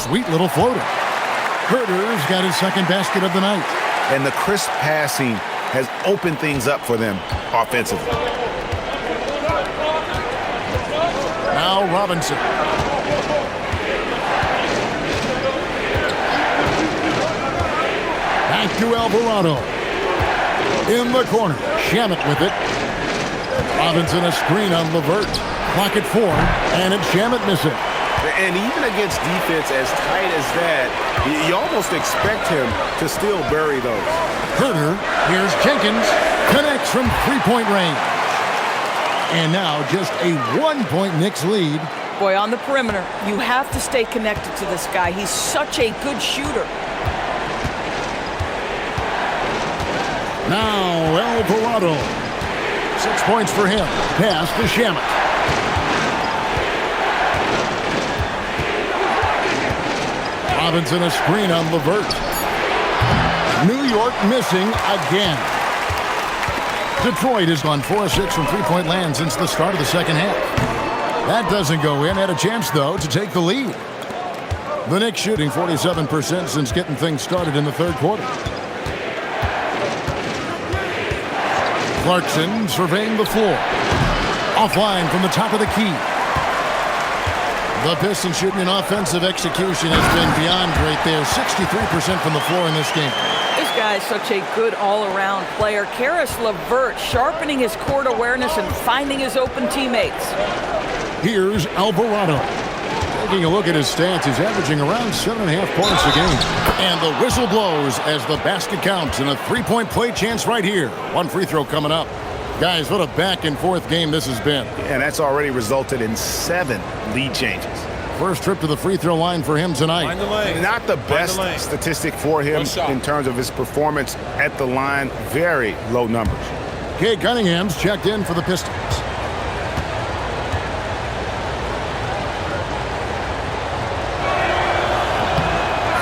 Sweet little floater. Herter's got his second basket of the night. And the crisp passing has opened things up for them offensively. Now Robinson. Back to Alvarado. In the corner. Shamet with it. Robinson a screen on LeVert. Clock at 4. And it's Shamet missing. And even against defense as tight as that, you almost expect him to still bury those. Herter. Here's Jenkins. Connects from three-point range. And now just a 1-point Knicks lead. Boy, on the perimeter, you have to stay connected to this guy. He's such a good shooter. Now Alvarado. 6 points for him. Pass to Shamet. Robinson a screen on LeVert. New York missing again. Detroit has gone 4-6 from three-point land since the start of the second half. That doesn't go in. Had a chance, though, to take the lead. The Knicks shooting 47% since getting things started in the third quarter. Clarkson surveying the floor. Offline from the top of the key. The Pistons shooting in offensive execution has been beyond great there. 63% from the floor in this game. This guy is such a good all-around player. Karis LeVert sharpening his court awareness and finding his open teammates. Here's Alvarado. Taking a look at his stats, he's averaging around 7.5 points a game. And the whistle blows as the basket counts and a three-point play chance right here. One free throw coming up. Guys, what a back-and-forth game this has been. And that's already resulted in 7 lead changes. First trip to the free throw line for him tonight. Not the best statistic for him in terms of his performance at the line. Very low numbers. Kay Cunningham's checked in for the Pistons.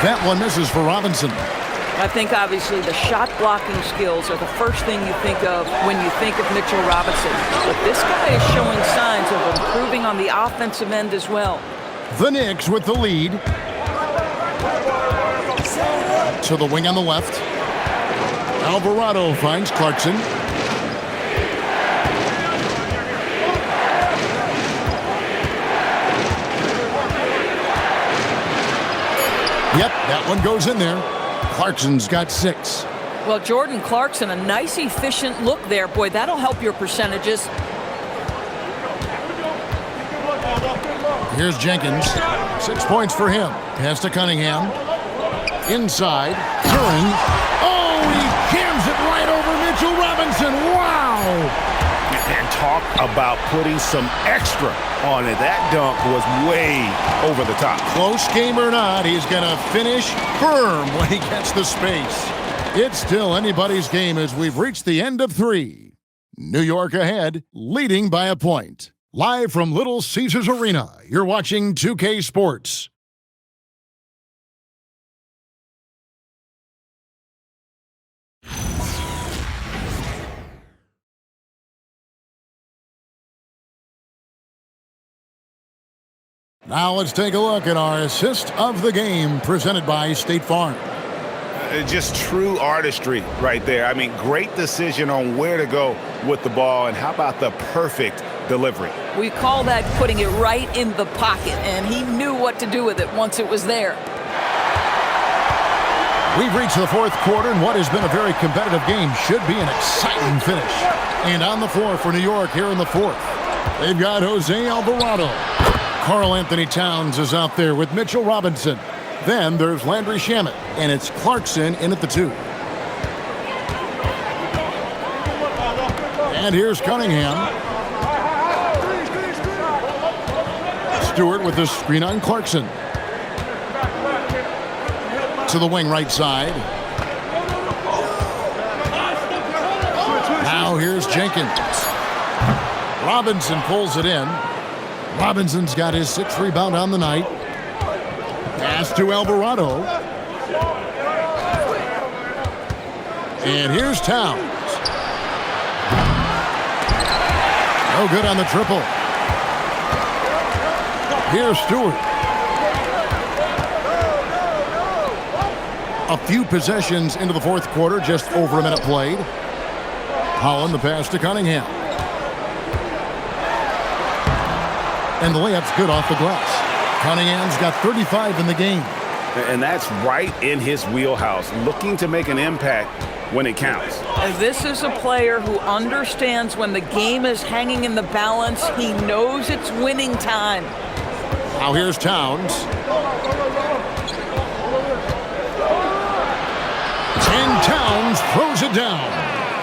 That one misses for Robinson. I think obviously the shot blocking skills are the first thing you think of when you think of Mitchell Robinson. But this guy is showing signs of improving on the offensive end as well. The Knicks with the lead. To the wing on the left. Alvarado finds Clarkson. Yep, that one goes in there. Clarkson's got 6. Well, Jordan Clarkson, a nice, efficient look there. Boy, that'll help your percentages. Here's Jenkins. 6 points for him. Pass to Cunningham. Inside. Turing. Oh, he jams it right over Mitchell Robinson. Wow! And talk about putting some extra on it. That dunk was way over the top. Close game or not, he's going to finish firm when he gets the space. It's still anybody's game as we've reached the end of 3. New York ahead, leading by a point. Live from Little Caesars Arena, you're watching 2K Sports. Now let's take a look at our assist of the game presented by State Farm. Just true artistry right there. I mean, great decision on where to go with the ball, and how about the perfect delivery? We call that putting it right in the pocket, and he knew what to do with it once it was there. We've reached the fourth quarter, and what has been a very competitive game should be an exciting finish. And on the floor for New York here in the fourth, they've got Jose Alvarado. Karl Anthony Towns is out there with Mitchell Robinson. Then there's Landry Shamet, and it's Clarkson in at the 2. And here's Cunningham. Stewart with the screen on Clarkson. To the wing right side. Now here's Jenkins. Robinson pulls it in. Robinson's got his 6th rebound on the night. Pass to Alvarado. And here's Towns. No good on the triple. Here's Stewart. A few possessions into the 4th quarter, just over a minute played. Holland the pass to Cunningham. And the layup's good off the glass. Cunningham's got 35 in the game. And that's right in his wheelhouse, looking to make an impact when it counts. This is a player who understands when the game is hanging in the balance. He knows it's winning time. Now here's Towns. And Towns throws it down.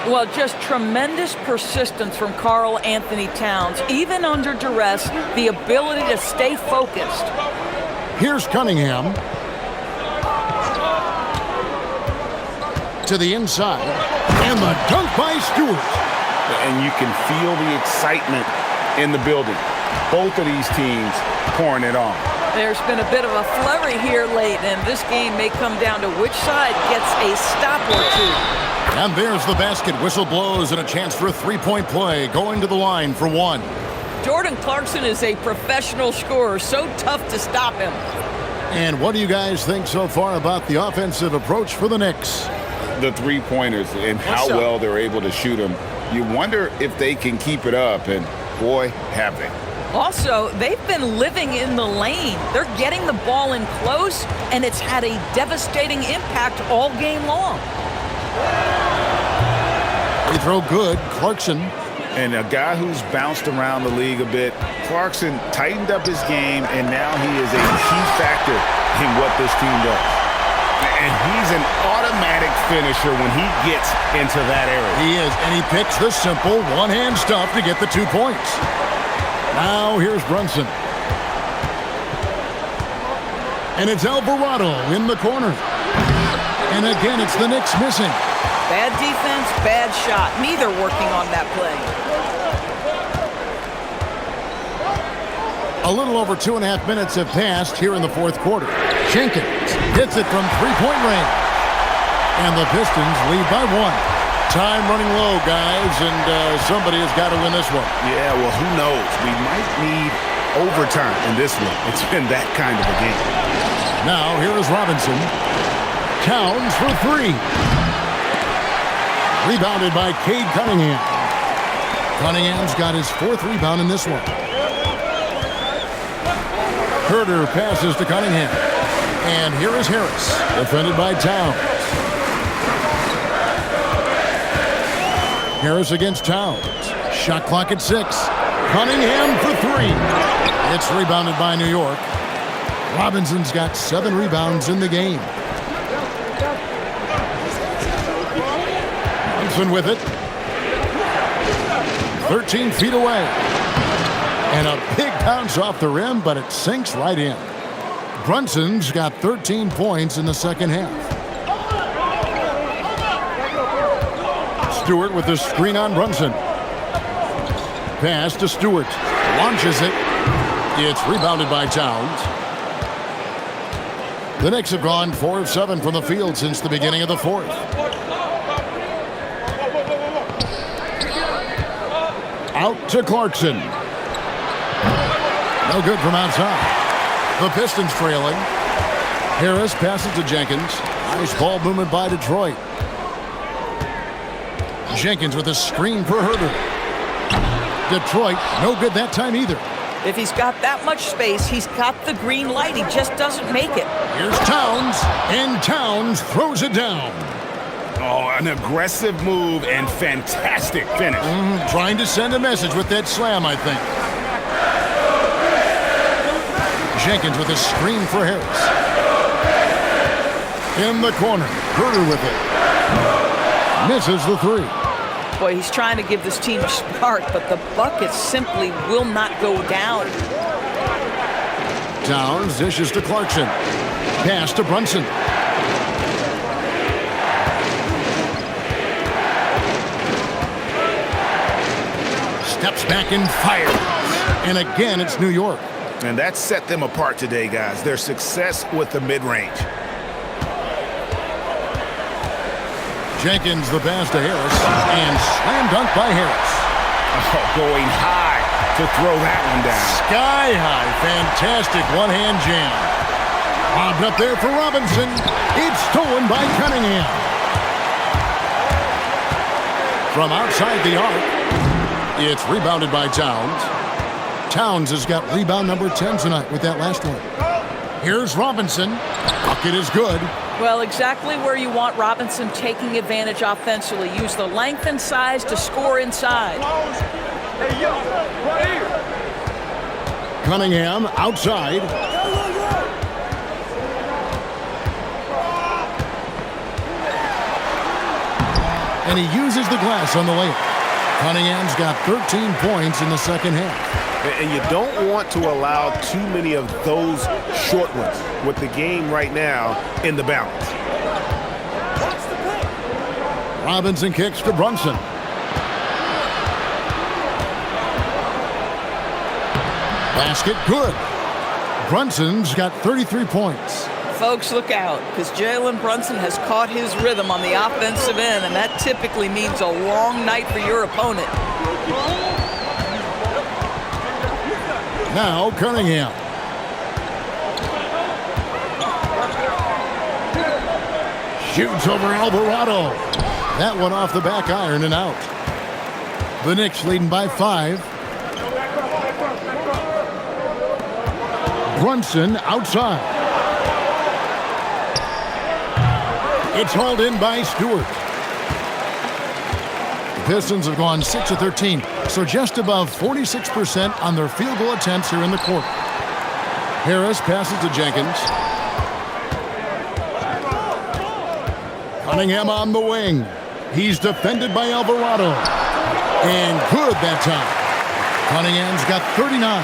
Well, just tremendous persistence from Karl Anthony Towns. Even under duress, the ability to stay focused. Here's Cunningham. To the inside. And the dunk by Stewart. And you can feel the excitement in the building. Both of these teams pouring it on. There's been a bit of a flurry here late, and this game may come down to which side gets a stop or two. And there's the basket. Whistle blows and a chance for a 3-point play. Going to the line for 1. Jordan Clarkson is a professional scorer, so tough to stop him. And what do you guys think so far about the offensive approach for the Knicks? The 3-pointers and how well they're able to shoot them. You wonder if they can keep it up, and boy, have they. Also, they've been living in the lane. They're getting the ball in close, and it's had a devastating impact all game long. They throw good. Clarkson. And a guy who's bounced around the league a bit, Clarkson tightened up his game, and now he is a key factor in what this team does. And he's an automatic finisher when he gets into that area. He is, and he picks the simple one-hand stuff to get the 2 points. Now here's Brunson. And it's Alvarado in the corner. And again, it's the Knicks missing. Bad defense, bad shot. Neither working on that play. A little over 2.5 minutes have passed here in the 4th quarter. Jenkins hits it from 3-point range. And the Pistons lead by 1. Time running low, guys, and somebody has got to win this one. Yeah, well, who knows? We might need overtime in this one. It's been that kind of a game. Now, here is Robinson. Towns for 3. Rebounded by Cade Cunningham. Cunningham's got his 4th rebound in this one. Herter passes to Cunningham. And here is Harris, defended by Towns. Harris against Towns. Shot clock at 6. Cunningham for 3. It's rebounded by New York. Robinson's got 7 rebounds in the game. Brunson with it. 13 feet away. And a big bounce off the rim, but it sinks right in. Brunson's got 13 points in the second half. Stewart with the screen on Brunson. Pass to Stewart. Launches it. It's rebounded by Towns. The Knicks have gone 4 of 7 from the field since the beginning of the 4th. Out to Clarkson. No good from outside. The Pistons trailing. Harris passes to Jenkins. Nice ball movement by Detroit. Jenkins with a screen for Herter. Detroit, no good that time either. If he's got that much space, he's got the green light. He just doesn't make it. Here's Towns, and Towns throws it down. Oh, an aggressive move and fantastic finish. Trying to send a message with that slam, I think. Jenkins with a screen for Harris. In the corner, Herter with it. Misses the 3. Boy, he's trying to give this team a spark, but the bucket simply will not go down. Towns dishes to Clarkson. Pass to Brunson. Steps back and fires. And again, it's New York. And that set them apart today, guys. Their success with the mid-range. Jenkins the pass to Harris. And slam dunk by Harris. Oh, going high to throw that one down. Sky high. Fantastic one-hand jam. Bobbed up there for Robinson. It's stolen by Cunningham. From outside the arc, it's rebounded by Towns. Towns has got rebound number 10 tonight with that last one. Here's Robinson. Bucket is good. Well, exactly where you want Robinson taking advantage offensively. Use the length and size to score inside. Hey, yo, right here. Cunningham outside. And he uses the glass on the layup. Cunningham's got 13 points in the second half. And you don't want to allow too many of those short ones with the game right now in the balance. Robinson kicks to Brunson. Basket good. Brunson's got 33 points. Folks, look out, because Jalen Brunson has caught his rhythm on the offensive end, and that typically means a long night for your opponent. Now Cunningham. Shoots over Alvarado. That one off the back iron and out. The Knicks leading by 5. Brunson outside. It's hauled in by Stewart. The Pistons have gone 6 of 13, so just above 46% on their field goal attempts here in the quarter. Harris passes to Jenkins. Cunningham on the wing. He's defended by Alvarado. And good that time. Cunningham's got 39.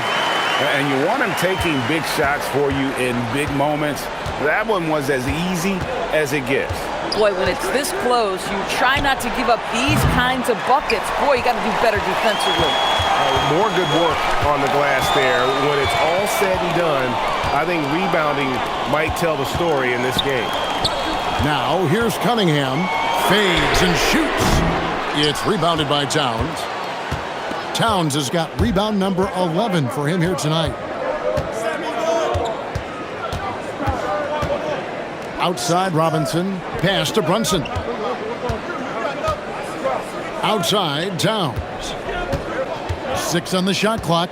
And you want him taking big shots for you in big moments. That one was as easy as it gets. Boy, when it's this close, you try not to give up these kinds of buckets. Boy, you got to do better defensively. More good work on the glass there. When it's all said and done, I think rebounding might tell the story in this game. Now, here's Cunningham. Fades and shoots. It's rebounded by Towns. Towns has got rebound number 11 for him here tonight. Outside Robinson. Pass to Brunson. Outside Towns. 6 on the shot clock.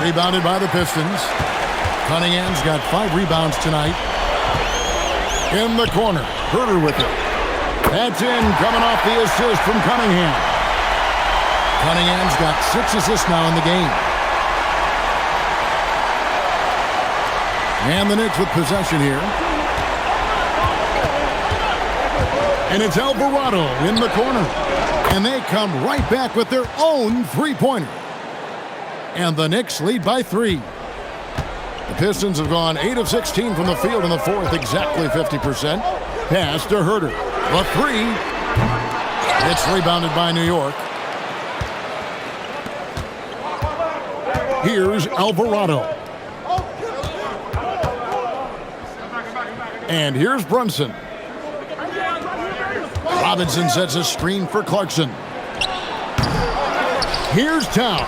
Rebounded by the Pistons. Cunningham's got 5 rebounds tonight. In the corner. Herter with it. That's in, coming off the assist from Cunningham. Cunningham's got 6 assists now in the game. And the Knicks with possession here. And it's Alvarado in the corner. And they come right back with their own three-pointer. And the Knicks lead by 3. The Pistons have gone 8 of 16 from the field in the fourth, exactly 50%. Pass to Herter. The 3. It's rebounded by New York. Here's Alvarado. And here's Brunson. Robinson sets a screen for Clarkson. Here's Towns.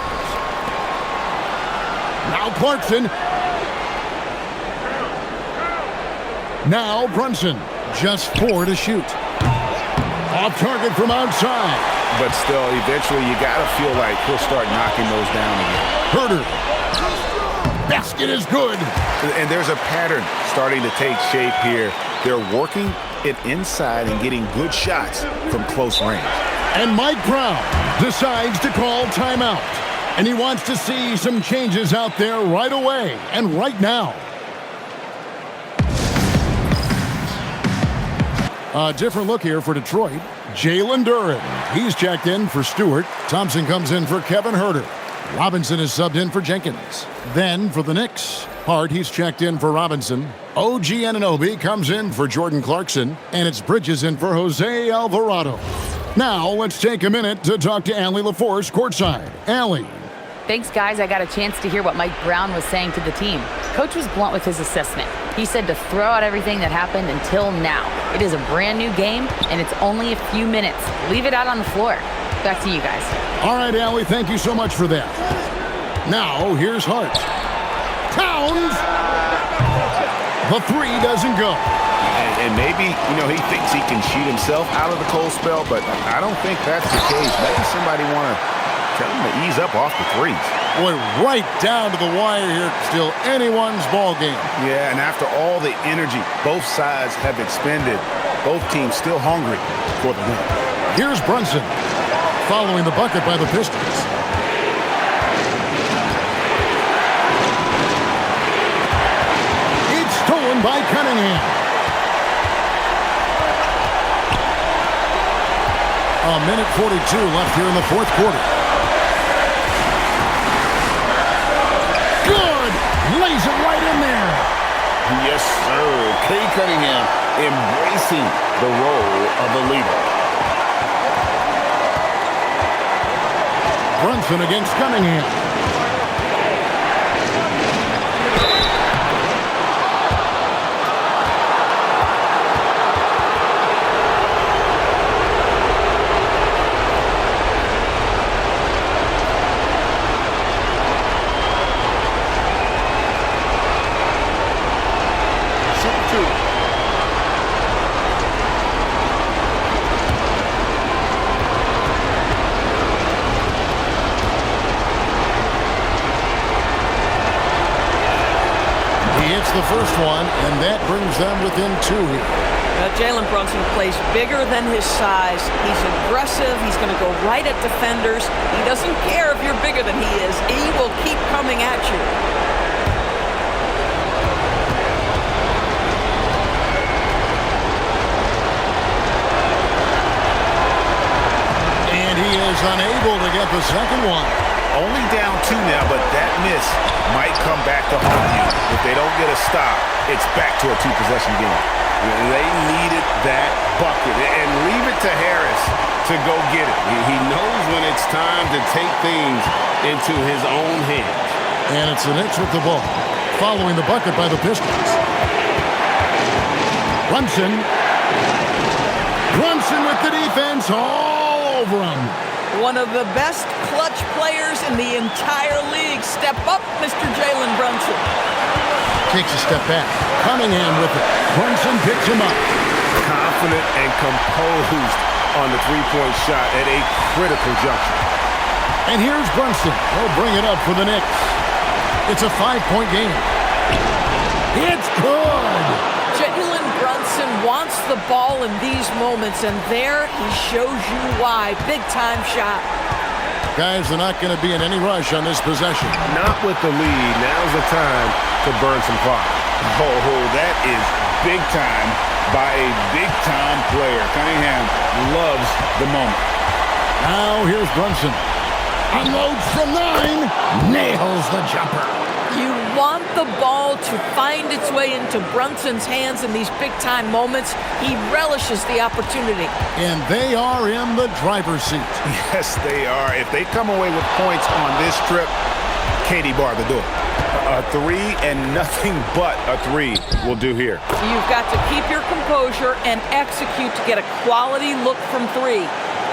Now Clarkson. Now Brunson. Just 4 to shoot. Off target from outside. But still, eventually you got to feel like he'll start knocking those down again. Herter. Basket is good. And there's a pattern starting to take shape here. They're working it inside and getting good shots from close range. And Mike Brown decides to call timeout. And he wants to see some changes out there right away and right now. A different look here for Detroit. Jalen Duren, he's checked in for Stewart. Thompson comes in for Kevin Huerter. Robinson is subbed in for Jenkins. Then for the Knicks, Hart, he's checked in for Robinson. OG Anunoby comes in for Jordan Clarkson. And it's Bridges in for Jose Alvarado. Now let's take a minute to talk to Allie LaForce courtside. Allie. Thanks, guys. I got a chance to hear what Mike Brown was saying to the team. Coach was blunt with his assessment. He said to throw out everything that happened until now. It is a brand new game, and it's only a few minutes. Leave it out on the floor. Back to you guys. All right, Allie, thank you so much for that. Now, here's Hart. Towns! The three doesn't go. And maybe, he thinks he can shoot himself out of the cold spell, but I don't think that's the case. Maybe somebody want to tell him to ease up off the threes. Boy, right down to the wire here. Still anyone's ball game. Yeah, and after all the energy both sides have expended, both teams still hungry for the win. Here's Brunson, following the bucket by the Pistons. It's stolen by Cunningham. A minute 42 left here in the fourth quarter. Good! Lays it right in there. Yes, sir. Kay Cunningham embracing the role of the leader. Brunson against Cunningham. The first one, and that brings them within two here. Jalen Brunson plays bigger than his size. He's aggressive. He's going to go right at defenders. He doesn't care if you're bigger than he is. He will keep coming at you. And he is unable to get the second one. Only down two now, but that miss might come back to haunt you. If they don't get a stop, it's back to a two-possession game. They needed that bucket, and leave it to Harris to go get it. He knows when it's time to take things into his own hands. And it's the Knicks with the ball, following the bucket by the Pistons. Brunson with the defense all over him. One of the best clutch players in the entire league. Step up, Mr. Jalen Brunson. Takes a step back. Cunningham with it. Brunson picks him up. Confident and composed on the three-point shot at a critical juncture. And here's Brunson. He'll bring it up for the Knicks. It's a 5-point game. It's good. Jalen Brunson wants the ball in these moments, and there he shows you why. Big-time shot. Guys, they're not going to be in any rush on this possession. Not with the lead. Now's the time to burn some clock. Oh, that is big time by a big-time player. Cunningham loves the moment. Now here's Brunson. Unloads from 9. Nails the jumper. You want the ball to find its way into Brunson's hands in these big-time moments. He relishes the opportunity. And they are in the driver's seat. Yes, they are. If they come away with points on this trip, Katie bar the door. A three and nothing but a three will do here. You've got to keep your composure and execute to get a quality look from three.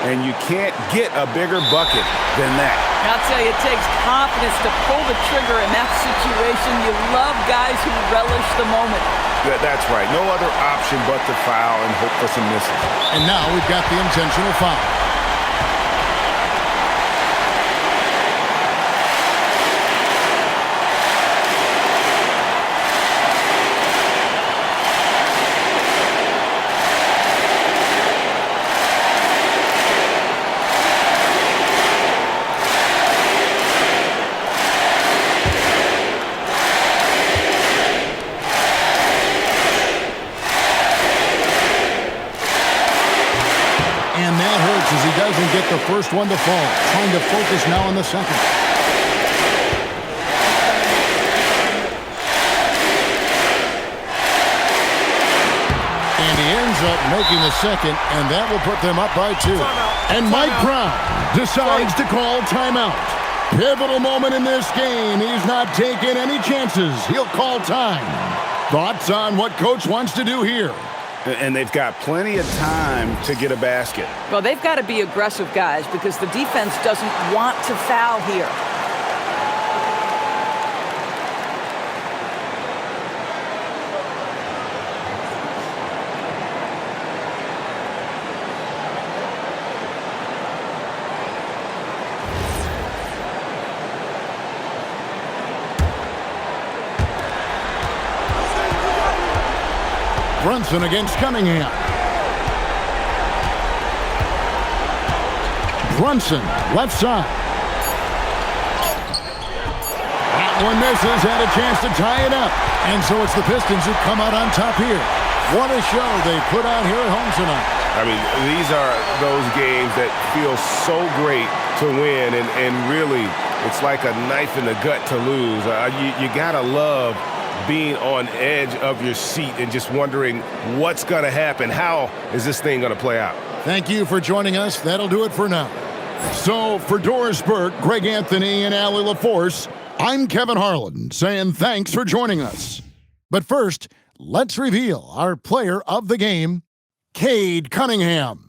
And you can't get a bigger bucket than that. I'll tell you, it takes confidence to pull the trigger in that situation. You love guys who relish the moment. That's right. No other option but to foul and hope for some misses. And now we've got the intentional foul. the first one to fall. Trying to focus now on the second. And he ends up making the second, and that will put them up by 2. And Mike Brown decides to call timeout. Pivotal moment in this game. He's not taking any chances. He'll call time. Thoughts on what Coach wants to do here? And they've got plenty of time to get a basket. Well, they've got to be aggressive, guys, because the defense doesn't want to foul here. Brunson against Cunningham. Brunson, left side. That one misses, had a chance to tie it up. And so it's the Pistons who come out on top here. What a show they put on here at home tonight. I mean, these are those games that feel so great to win, and really, it's like a knife in the gut to lose. You gotta love being on edge of your seat and just wondering what's going to happen. How is this thing going to play out? Thank you for joining us. That'll do it for now. So for Doris Burke, Greg Anthony, and Allie LaForce, I'm Kevin Harlan saying thanks for joining us. But first, let's reveal our player of the game, Cade Cunningham.